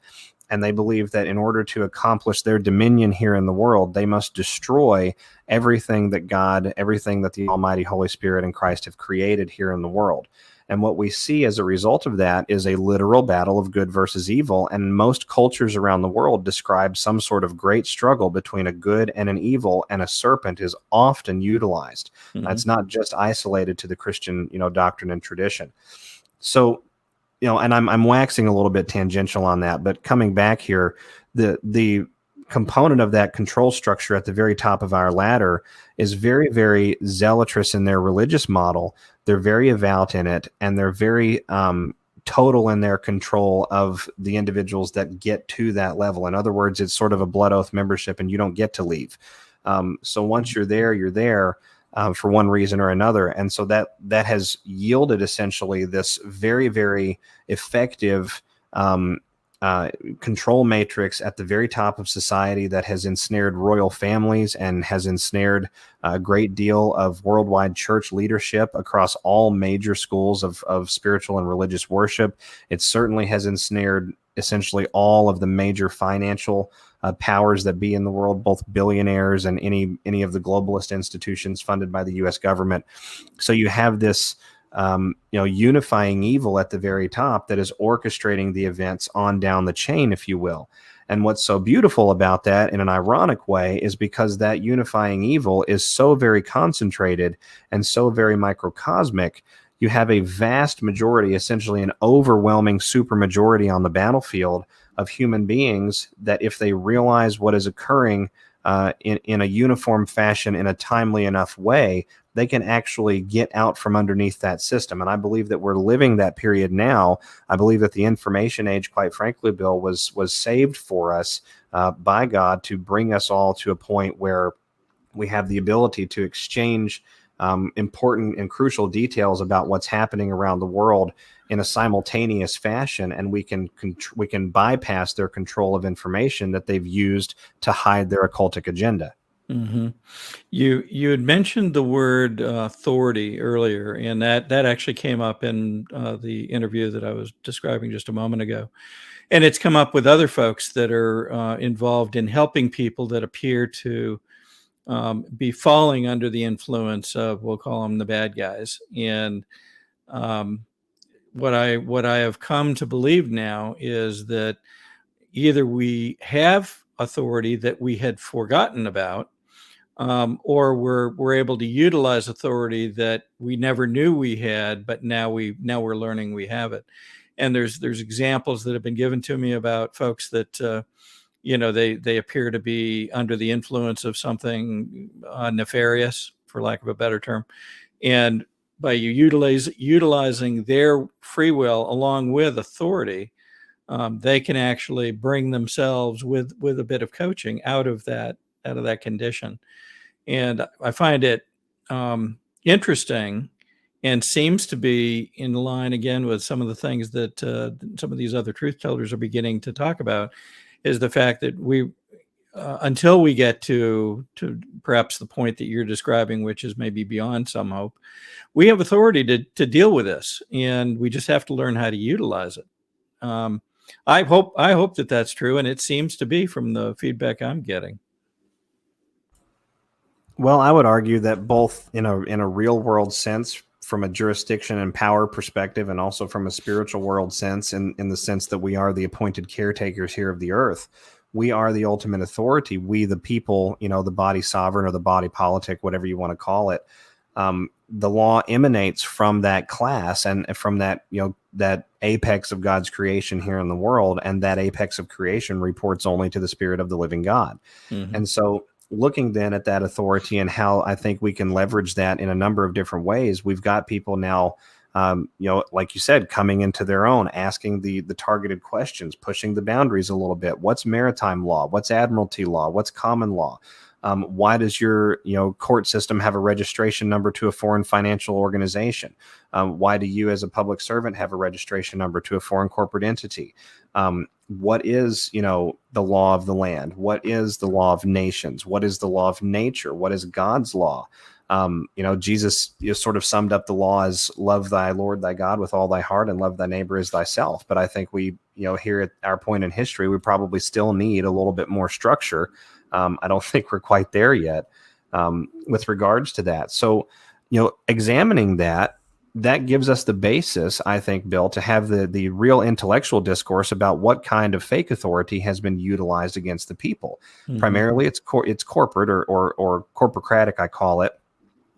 And they believe that in order to accomplish their dominion here in the world, they must destroy everything that God, everything that the Almighty Holy Spirit and Christ have created here in the world. And what we see as a result of that is a literal battle of good versus evil. And most cultures around the world describe some sort of great struggle between a good and an evil, and a serpent is often utilized. Mm-hmm. That's not just isolated to the Christian, doctrine and tradition. So, and I'm waxing a little bit tangential on that, but coming back here, the component of that control structure at the very top of our ladder is very, very zealotous in their religious model. They're very avowed in it, and they're very total in their control of the individuals that get to that level. In other words, it's sort of a blood oath membership, and you don't get to leave. So once you're there for one reason or another. And so that has yielded essentially this very, very effective control matrix at the very top of society that has ensnared royal families and has ensnared a great deal of worldwide church leadership across all major schools of spiritual and religious worship. It certainly has ensnared essentially all of the major financial powers that be in the world, both billionaires and any of the globalist institutions funded by the U.S. government. So you have this unifying evil at the very top that is orchestrating the events on down the chain, if you will. And what's so beautiful about that in an ironic way is because that unifying evil is so very concentrated and so very microcosmic, you have a vast majority, essentially an overwhelming supermajority on the battlefield of human beings that, if they realize what is occurring in a uniform fashion in a timely enough way, they can actually get out from underneath that system. And I believe that we're living that period now. I believe that the information age, quite frankly, Bill, was saved for us by God to bring us all to a point where we have the ability to exchange important and crucial details about what's happening around the world in a simultaneous fashion, and we can bypass their control of information that they've used to hide their occultic agenda. Mm-hmm. You had mentioned the word authority earlier, and that actually came up in the interview that I was describing just a moment ago. And it's come up with other folks that are involved in helping people that appear to be falling under the influence of, we'll call them the bad guys. And what I have come to believe now is that either we have authority that we had forgotten about, or we're able to utilize authority that we never knew we had, but now we're learning we have it. And there's examples that have been given to me about folks that they appear to be under the influence of something nefarious, for lack of a better term, and by utilizing their free will along with authority, they can actually bring themselves with a bit of coaching out of that condition. And I find it interesting, and seems to be in line again with some of the things that some of these other truth tellers are beginning to talk about, is the fact that we, until we get to perhaps the point that you're describing, which is maybe beyond some hope, we have authority to deal with this, and we just have to learn how to utilize it. I hope that that's true, and it seems to be from the feedback I'm getting. Well, I would argue that both in a real world sense, from a jurisdiction and power perspective, and also from a spiritual world sense, in the sense that we are the appointed caretakers here of the earth. We are the ultimate authority. We, the people, the body sovereign or the body politic, whatever you want to call it. The law emanates from that class and from that, that apex of God's creation here in the world. And that apex of creation reports only to the Spirit of the living God. Mm-hmm. And so, looking then at that authority and how I think we can leverage that in a number of different ways, we've got people now, like you said, coming into their own, asking the targeted questions, pushing the boundaries a little bit. What's maritime law? What's admiralty law? What's common law? Why does your court system have a registration number to a foreign financial organization? Why do you as a public servant have a registration number to a foreign corporate entity? What is, the law of the land? What is the law of nations? What is the law of nature? What is God's law? Jesus sort of summed up the law as love thy Lord thy God with all thy heart and love thy neighbor as thyself. But I think we, here at our point in history, we probably still need a little bit more structure. I don't think we're quite there yet with regards to that. So, examining that gives us the basis, I think, Bill, to have the real intellectual discourse about what kind of fake authority has been utilized against the people. Mm-hmm. Primarily, it's corporate or corporocratic, I call it.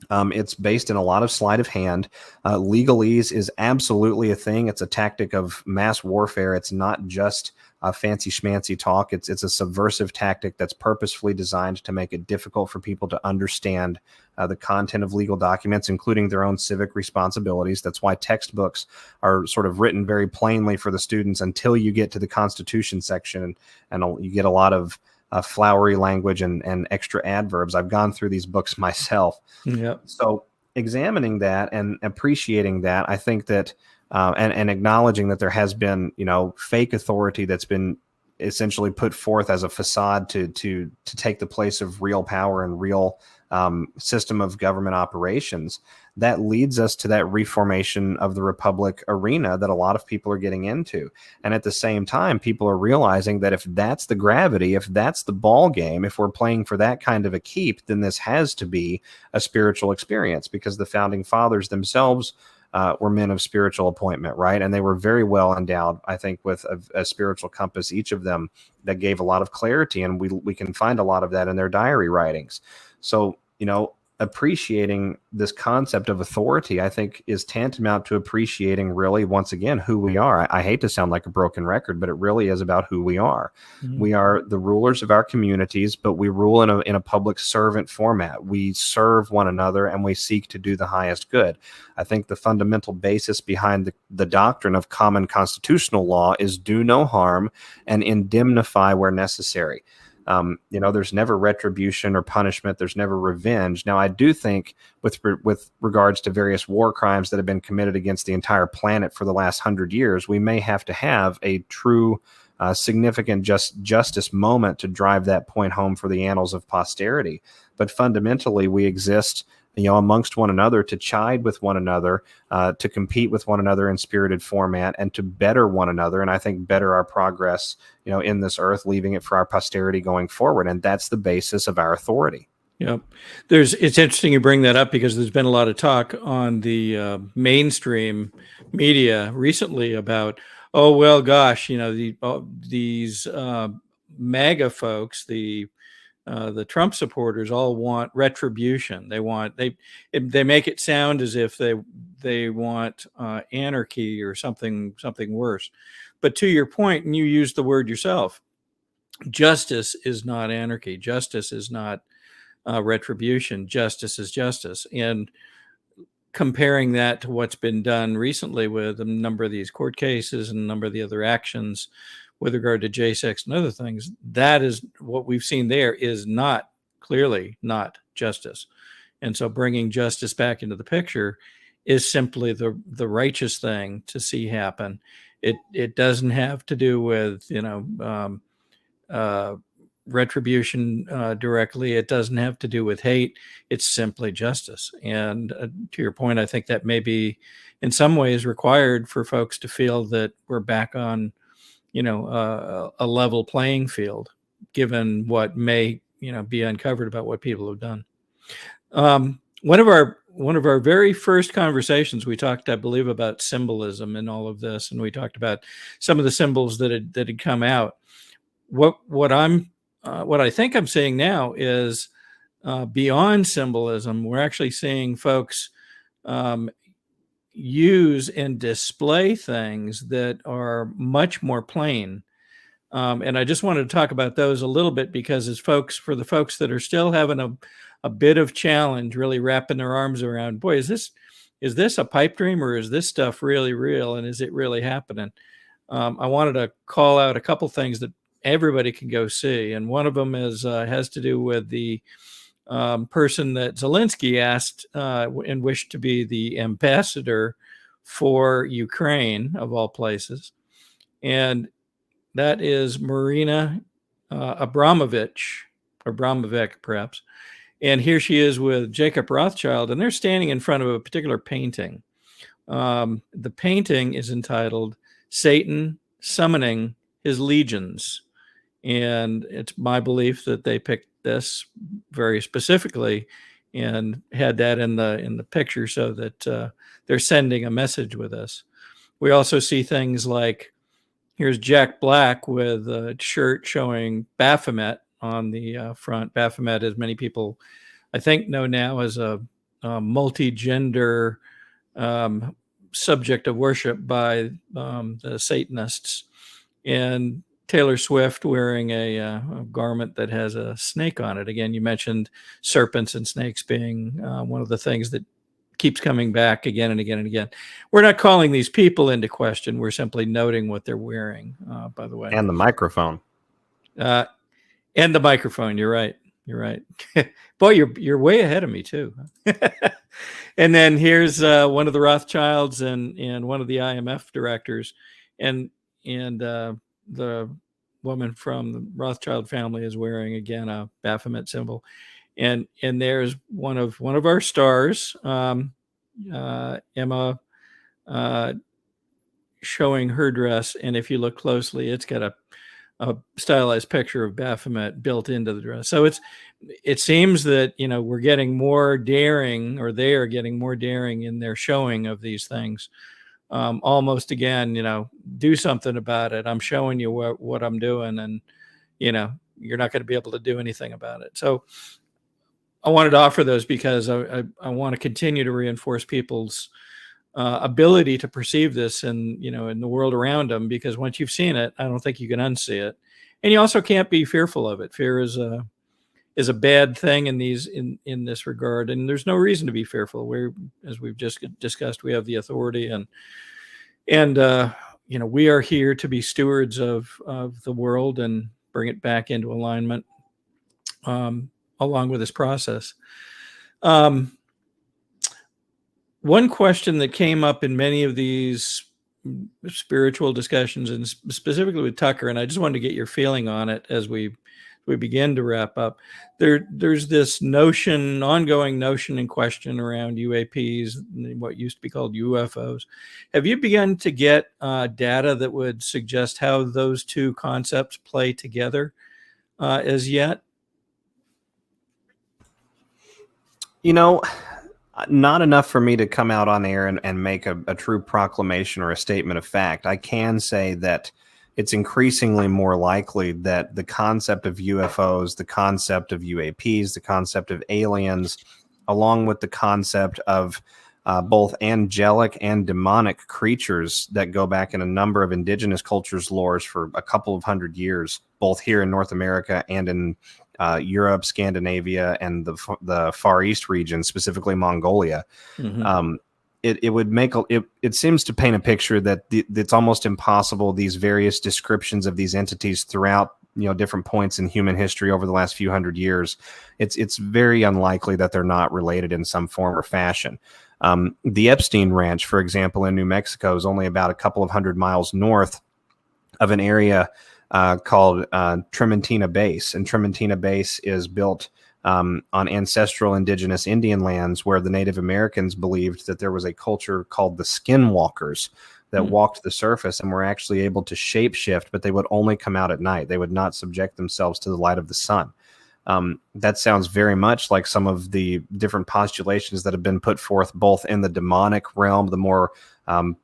It's based in a lot of sleight of hand. Legalese is absolutely a thing. It's a tactic of mass warfare. It's not just fancy schmancy talk. It's a subversive tactic that's purposefully designed to make it difficult for people to understand the content of legal documents, including their own civic responsibilities. That's why textbooks are sort of written very plainly for the students until you get to the Constitution section, and you get a lot of flowery language and extra adverbs. I've gone through these books myself. Yep. So examining that and appreciating that, I think that and acknowledging that there has been, fake authority that's been essentially put forth as a facade to take the place of real power and real system of government operations, that leads us to that reformation of the republic arena that a lot of people are getting into. And at the same time, people are realizing that if that's the gravity, if that's the ball game, if we're playing for that kind of a keep, then this has to be a spiritual experience, because the founding fathers themselves were men of spiritual appointment, right? And they were very well endowed, I think, with a spiritual compass, each of them, that gave a lot of clarity. And we can find a lot of that in their diary writings. So, appreciating this concept of authority, I think, is tantamount to appreciating really, once again, who we are. I hate to sound like a broken record, but it really is about who we are. Mhm. We are the rulers of our communities, but we rule in a public servant format. We serve one another and we seek to do the highest good. I think the fundamental basis behind the doctrine of common constitutional law is do no harm and indemnify where necessary. There's never retribution or punishment. There's never revenge. Now, I do think with regards to various war crimes that have been committed against the entire planet for the last 100 years, we may have to have a true significant justice moment to drive that point home for the annals of posterity. But fundamentally, we exist amongst one another to chide with one another, to compete with one another in spirited format, and to better one another. And I think better our progress, in this earth, leaving it for our posterity going forward. And that's the basis of our authority. Yeah, it's interesting you bring that up, because there's been a lot of talk on the mainstream media recently about, oh well, gosh, these MAGA folks, the Trump supporters, all want retribution. They make it sound as if they want anarchy or something worse. But to your point, and you used the word yourself, justice is not anarchy. Justice is not retribution. Justice is justice. And comparing that to what's been done recently with a number of these court cases and a number of the other actions with regard to J6 and other things, that is what we've seen there is clearly not justice. And so bringing justice back into the picture is simply the righteous thing to see happen. It doesn't have to do with, retribution directly. It doesn't have to do with hate. It's simply justice. And to your point, I think that may be in some ways required for folks to feel that we're back on, a level playing field, given what may, be uncovered about what people have done. One of our very first conversations, we talked, I believe, about symbolism and all of this, and we talked about some of the symbols that had come out. What I think I'm seeing now is beyond symbolism, we're actually seeing folks use and display things that are much more plain. And I just wanted to talk about those a little bit, because for the folks that are still having a bit of challenge, really wrapping their arms around, boy, is this a pipe dream, or is this stuff really real, and is it really happening? I wanted to call out a couple things that everybody can go see, and one of them has to do with the person that Zelensky asked and wished to be the ambassador for Ukraine, of all places, and that is Marina Abramovich, perhaps. And here she is with Jacob Rothschild, and they're standing in front of a particular painting. The painting is entitled "Satan Summoning His Legions." And it's my belief that they picked this very specifically and had that in the picture so that they're sending a message with us. We also see things like, here's Jack Black with a shirt showing Baphomet on the front. Baphomet, as many people I think know now, as a multi-gender subject of worship by the Satanists. And Taylor Swift wearing a garment that has a snake on it. Again, you mentioned serpents and snakes being one of the things that keeps coming back again and again and again. We're not calling these people into question. We're simply noting what they're wearing, by the way. And the microphone. And the microphone. You're right. Boy, you're way ahead of me too. And then here's one of the Rothschilds and one of the IMF directors, and the woman from the Rothschild family is wearing, again, a Baphomet symbol, and there's one of our stars, Emma, showing her dress, and if you look closely, it's got a stylized picture of Baphomet built into the dress. So it seems that we're getting more daring, or they are getting more daring in their showing of these things. Almost again, do something about it. I'm showing you what I'm doing, and you're not going to be able to do anything about it. So I wanted to offer those because I want to continue to reinforce people's ability to perceive this and, in the world around them, because once you've seen it, I don't think you can unsee it. And you also can't be fearful of it. Fear is a bad thing in this regard, and there's no reason to be fearful. As we've just discussed, we have the authority, and we are here to be stewards of the world and bring it back into alignment, along with this process. One question that came up in many of these spiritual discussions, and specifically with Tucker, and I just wanted to get your feeling on it as we begin to wrap up. There's this ongoing notion and question around UAPs, what used to be called UFOs. Have you begun to get data that would suggest how those two concepts play together as yet? Not enough for me to come out on air and make a true proclamation or a statement of fact. I can say that it's increasingly more likely that the concept of UFOs, the concept of UAPs, the concept of aliens, along with the concept of both angelic and demonic creatures that go back in a number of indigenous cultures' lores for a couple of hundred years, both here in North America and in Europe, Scandinavia, and the Far East region, specifically Mongolia. Mm-hmm. It seems to paint a picture that it's almost impossible. These various descriptions of these entities throughout different points in human history over the last few hundred years, it's very unlikely that they're not related in some form or fashion. The Epstein Ranch, for example, in New Mexico, is only about a couple of 100 miles north of an area called Trementina Base, and Trementina Base is built on ancestral indigenous Indian lands where the Native Americans believed that there was a culture called the skinwalkers that walked the surface and were actually able to shapeshift, but they would only come out at night. They would not subject themselves to the light of the sun. That sounds very much like some of the different postulations that have been put forth both in the demonic realm, the more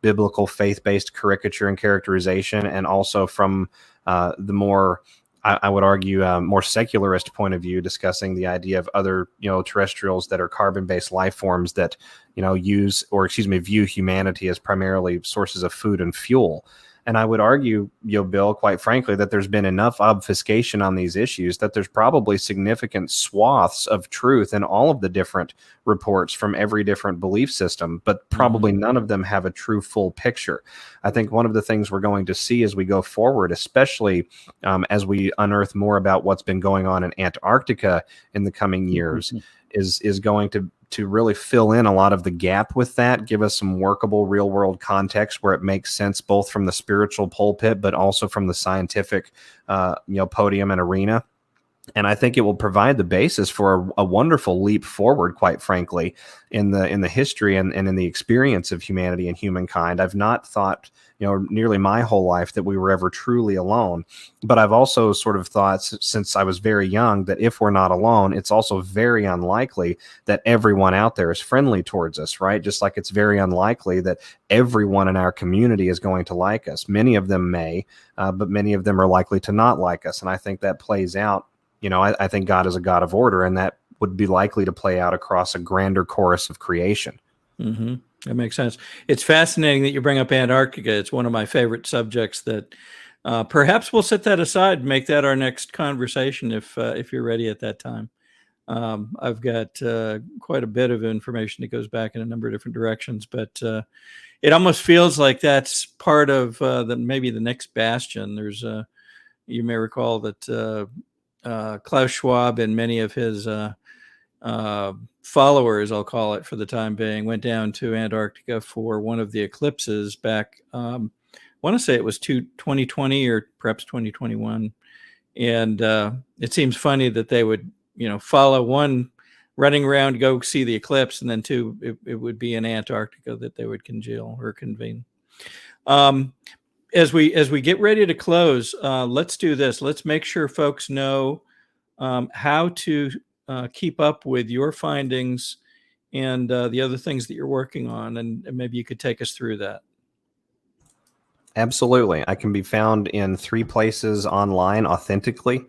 biblical faith-based caricature and characterization, and also from the more, I would argue, more secularist point of view, discussing the idea of other, terrestrials that are carbon-based life forms that, view humanity as primarily sources of food and fuel. And I would argue, Bill, quite frankly, that there's been enough obfuscation on these issues that there's probably significant swaths of truth in all of the different reports from every different belief system, but probably none of them have a true full picture. I think one of the things we're going to see as we go forward, especially as we unearth more about what's been going on in Antarctica in the coming years, is going to really fill in a lot of the gap with that, give us some workable real world context where it makes sense both from the spiritual pulpit, but also from the scientific, podium and arena. And I think it will provide the basis for a wonderful leap forward, quite frankly, in the history and in the experience of humanity and humankind. I've not thought, nearly my whole life that we were ever truly alone. But I've also sort of thought since I was very young that if we're not alone, it's also very unlikely that everyone out there is friendly towards us, right? Just like it's very unlikely that everyone in our community is going to like us. Many of them may, but many of them are likely to not like us. And I think that plays out. I think God is a God of order, and that would be likely to play out across a grander chorus of creation. Mm-hmm. That makes sense. It's fascinating that you bring up Antarctica. It's one of my favorite subjects that perhaps we'll set that aside and make that our next conversation if you're ready at that time. I've got quite a bit of information that goes back in a number of different directions, but it almost feels like that's part of maybe the next bastion. There's you may recall that Klaus Schwab and many of his followers, I'll call it for the time being, went down to Antarctica for one of the eclipses back, I want to say it was 2020 or perhaps 2021. And it seems funny that they would, follow one running around to go see the eclipse, and then two, it would be in Antarctica that they would congeal or convene. As we get ready to close, let's do this. Let's make sure folks know how to keep up with your findings and the other things that you're working on, and maybe you could take us through that. Absolutely. I can be found in 3 places online authentically.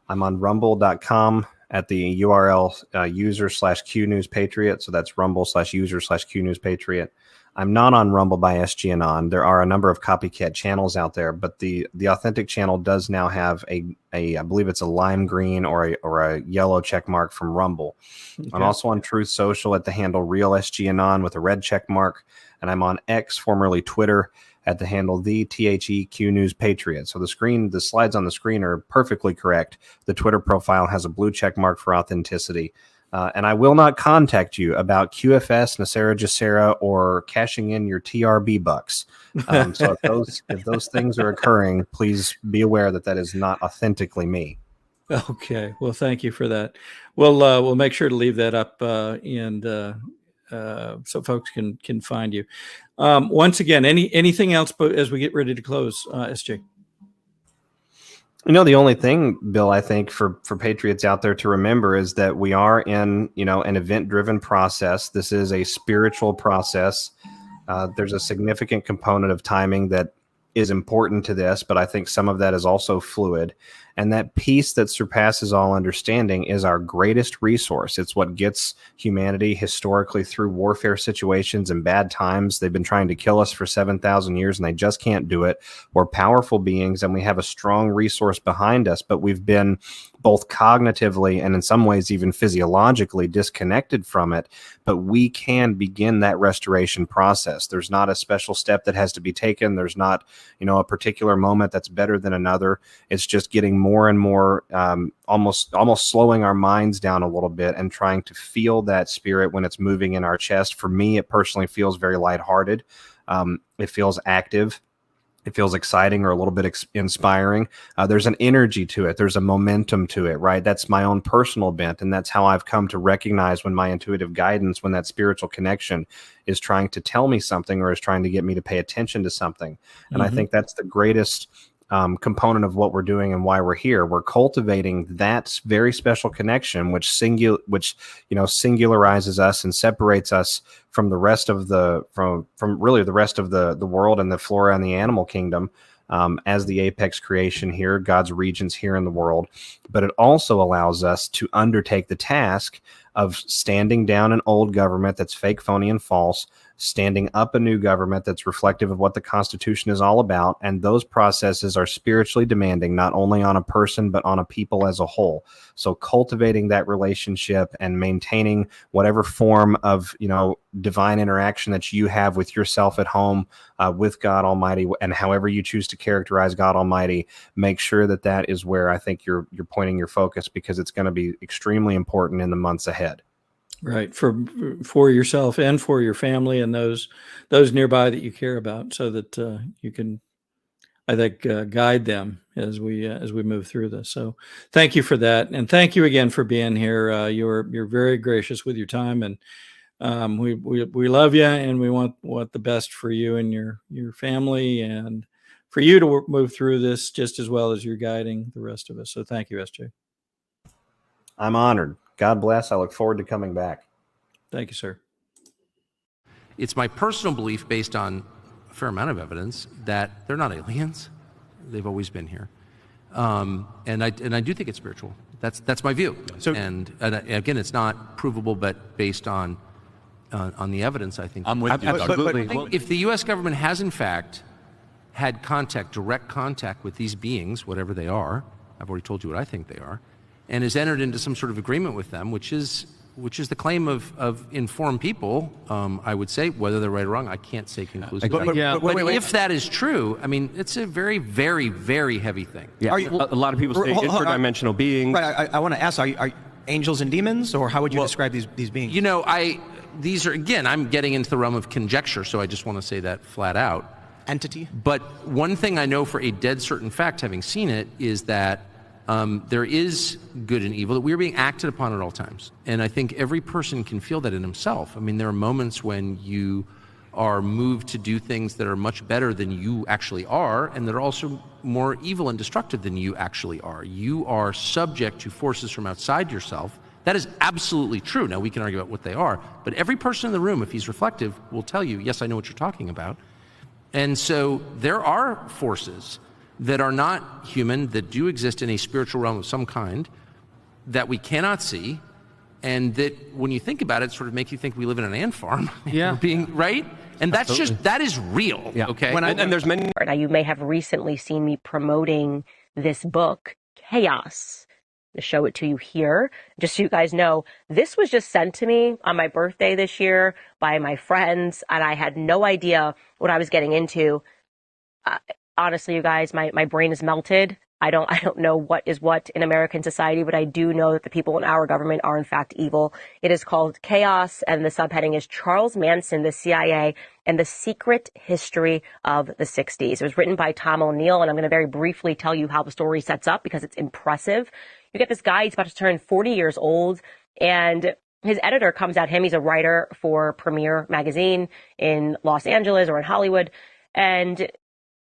I'm on rumble.com at the URL user/QNewsPatriot. So that's rumble/user/QNewsPatriot. I'm not on Rumble by SGAnon. There are a number of copycat channels out there, but the authentic channel does now have a I believe it's a lime green or a yellow check mark from Rumble. Okay. I'm also on Truth Social at the handle Real SGAnon with a red check mark, and I'm on X, formerly Twitter, at the handle the THEQ News Patriot. So the slides on the screen are perfectly correct. The Twitter profile has a blue check mark for authenticity. And I will not contact you about QFS, Nacera Jacera, or cashing in your TRB bucks. So if those things are occurring, please be aware that is not authentically me. Okay. Well, thank you for that. We'll make sure to leave that up and so folks can find you. Once again, anything else as we get ready to close, SJ? The only thing, Bill, I think for patriots out there to remember is that we are in, an event-driven process. This is a spiritual process. There's a significant component of timing that is important to this, but I think some of that is also fluid. And that peace that surpasses all understanding is our greatest resource. It's what gets humanity historically through warfare situations and bad times. They've been trying to kill us for 7,000 years, and they just can't do it. We're powerful beings, and we have a strong resource behind us, but we've been both cognitively and in some ways even physiologically disconnected from it. But we can begin that restoration process. There's not a special step that has to be taken. There's not, a particular moment that's better than another. It's just getting more and more, almost slowing our minds down a little bit and trying to feel that spirit when it's moving in our chest. For me, it personally feels very lighthearted. It feels active. It feels exciting or a little bit inspiring. There's an energy to it. There's a momentum to it, right? That's my own personal bent. And that's how I've come to recognize when my intuitive guidance, when that spiritual connection is trying to tell me something or is trying to get me to pay attention to something. And I think that's the greatest component of what we're doing and why we're here. We're cultivating that very special connection, which singularizes us and separates us from the rest of the really the rest of the world and the flora and the animal kingdom as the apex creation here, God's regions here in the world. But it also allows us to undertake the task of standing down an old government that's fake, phony, and false, standing up a new government that's reflective of what the Constitution is all about. And those processes are spiritually demanding, not only on a person, but on a people as a whole. So cultivating that relationship and maintaining whatever form of, divine interaction that you have with yourself at home, with God Almighty, and however you choose to characterize God Almighty, make sure that is where I think you're pointing your focus, because it's going to be extremely important in the months ahead. Right, for yourself and for your family and those nearby that you care about, so that you can, I think, guide them as we move through this. So, thank you for that, and thank you again for being here. You're very gracious with your time, and we love you, and we want the best for you and your family, and for you to move through this just as well as you're guiding the rest of us. So, thank you, SJ. I'm honored. God bless. I look forward to coming back. Thank you, sir. It's my personal belief, based on a fair amount of evidence, that they're not aliens. They've always been here, and I do think it's spiritual. That's my view. So, and again, it's not provable, but based on the evidence, I think I'm with you. Absolutely. But if the U.S. government has in fact had direct contact with these beings, whatever they are, I've already told you what I think they are, and has entered into some sort of agreement with them, which is the claim of informed people, I would say. Whether they're right or wrong, I can't say conclusively. But if that is true, I mean, it's a very, very, very heavy thing. Yeah. A lot of people say interdimensional beings. Right. I want to ask, are angels and demons, or how would you describe these beings? These are, again, I'm getting into the realm of conjecture, so I just want to say that flat out. Entity? But one thing I know for a dead certain fact, having seen it, is that there is good and evil, that we are being acted upon at all times. And I think every person can feel that in himself. I mean, there are moments when you are moved to do things that are much better than you actually are, and that are also more evil and destructive than you actually are. You are subject to forces from outside yourself. That is absolutely true. Now, we can argue about what they are, but every person in the room, if he's reflective, will tell you, yes, I know what you're talking about. And so there are forces that are not human, that do exist in a spiritual realm of some kind, that we cannot see, and that when you think about it, sort of make you think we live in an ant farm. Yeah. Being right. And that's that is real. Yeah. Okay. And there's many. Now, you may have recently seen me promoting this book, Chaos. To show it to you here, just so you guys know, this was just sent to me on my birthday this year by my friends, and I had no idea what I was getting into. Honestly, you guys, my brain is melted. I don't know what is what in American society, but I do know that the people in our government are in fact evil. It is called Chaos, and the subheading is Charles Manson, the CIA, and the Secret History of the 60s. It was written by Tom O'Neill, and I'm going to very briefly tell you how the story sets up because it's impressive. You get this guy, he's about to turn 40 years old, and his editor comes at him. He's a writer for Premiere magazine in Los Angeles or in Hollywood, and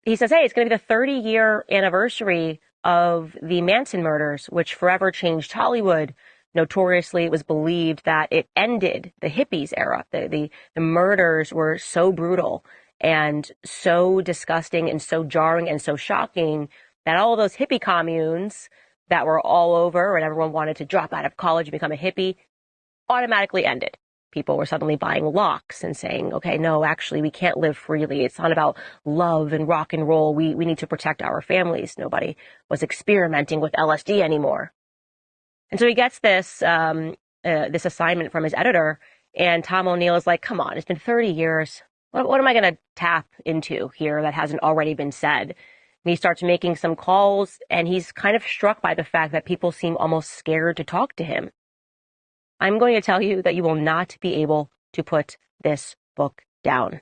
he says, hey, it's going to be the 30-year anniversary of the Manson murders, which forever changed Hollywood. Notoriously, it was believed that it ended the hippies era. The murders were so brutal and so disgusting and so jarring and so shocking that all of those hippie communes that were all over and everyone wanted to drop out of college and become a hippie automatically ended. People were suddenly buying locks and saying, okay, no, actually, we can't live freely. It's not about love and rock and roll. We need to protect our families. Nobody was experimenting with LSD anymore. And so he gets this assignment from his editor, and Tom O'Neill is like, come on, it's been 30 years. What am I going to tap into here that hasn't already been said? And he starts making some calls, and he's kind of struck by the fact that people seem almost scared to talk to him. I'm going to tell you that you will not be able to put this book down.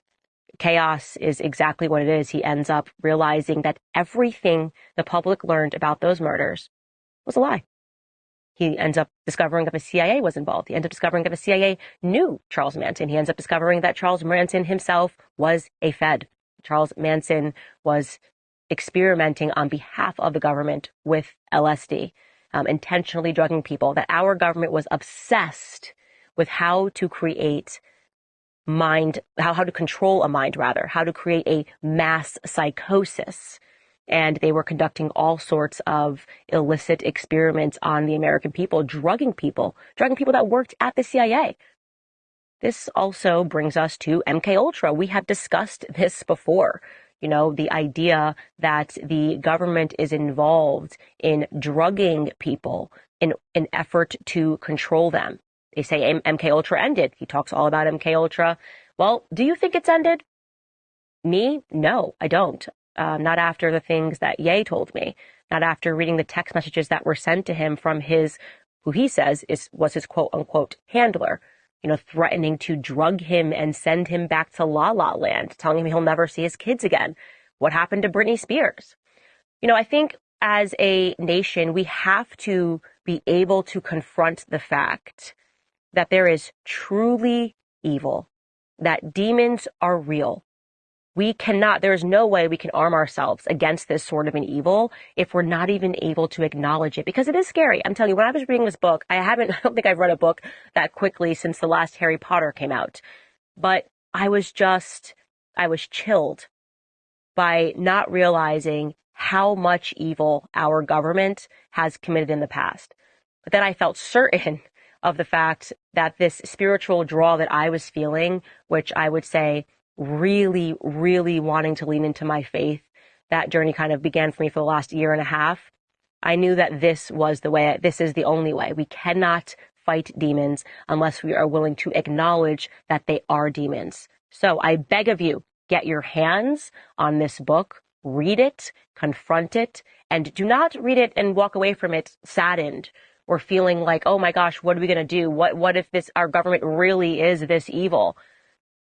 Chaos is exactly what it is. He ends up realizing that everything the public learned about those murders was a lie. He ends up discovering that the CIA was involved. He ends up discovering that the CIA knew Charles Manson. He ends up discovering that Charles Manson himself was a Fed. Charles Manson was experimenting on behalf of the government with LSD. Intentionally drugging people, that our government was obsessed with how to create how to control a mind, rather, how to create a mass psychosis. And they were conducting all sorts of illicit experiments on the American people, drugging people that worked at the CIA. This also brings us to MKUltra. We have discussed this before. You know, the idea that the government is involved in drugging people in an effort to control them. They say MKUltra ended. He talks all about MKUltra. Well, do you think it's ended? Me? No, I don't. Not after the things that Ye told me. Not after reading the text messages that were sent to him from who he says was his quote unquote handler. You know, threatening to drug him and send him back to La La Land, telling him he'll never see his kids again. What happened to Britney Spears? You know, I think as a nation, we have to be able to confront the fact that there is truly evil, that demons are real. There is no way we can arm ourselves against this sort of an evil if we're not even able to acknowledge it, because it is scary. I'm telling you, when I was reading this book, I don't think I've read a book that quickly since the last Harry Potter came out. But I was chilled by not realizing how much evil our government has committed in the past. But then I felt certain of the fact that this spiritual draw that I was feeling, which I would say really, really wanting to lean into my faith, that journey kind of began for me for the last year and a half. I knew that this was the way, this is the only way. We cannot fight demons unless we are willing to acknowledge that they are demons. So I beg of you, get your hands on this book, read it, confront it, and do not read it and walk away from it saddened or feeling like, oh my gosh, what are we going to do? What if our government really is this evil?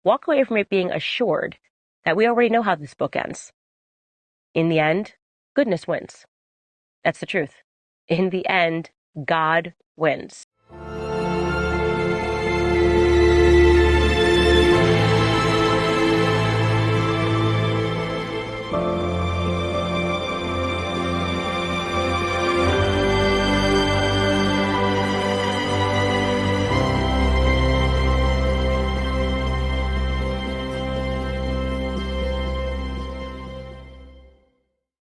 Walk away from it being assured that we already know how this book ends. In the end, goodness wins. That's the truth. In the end, God wins.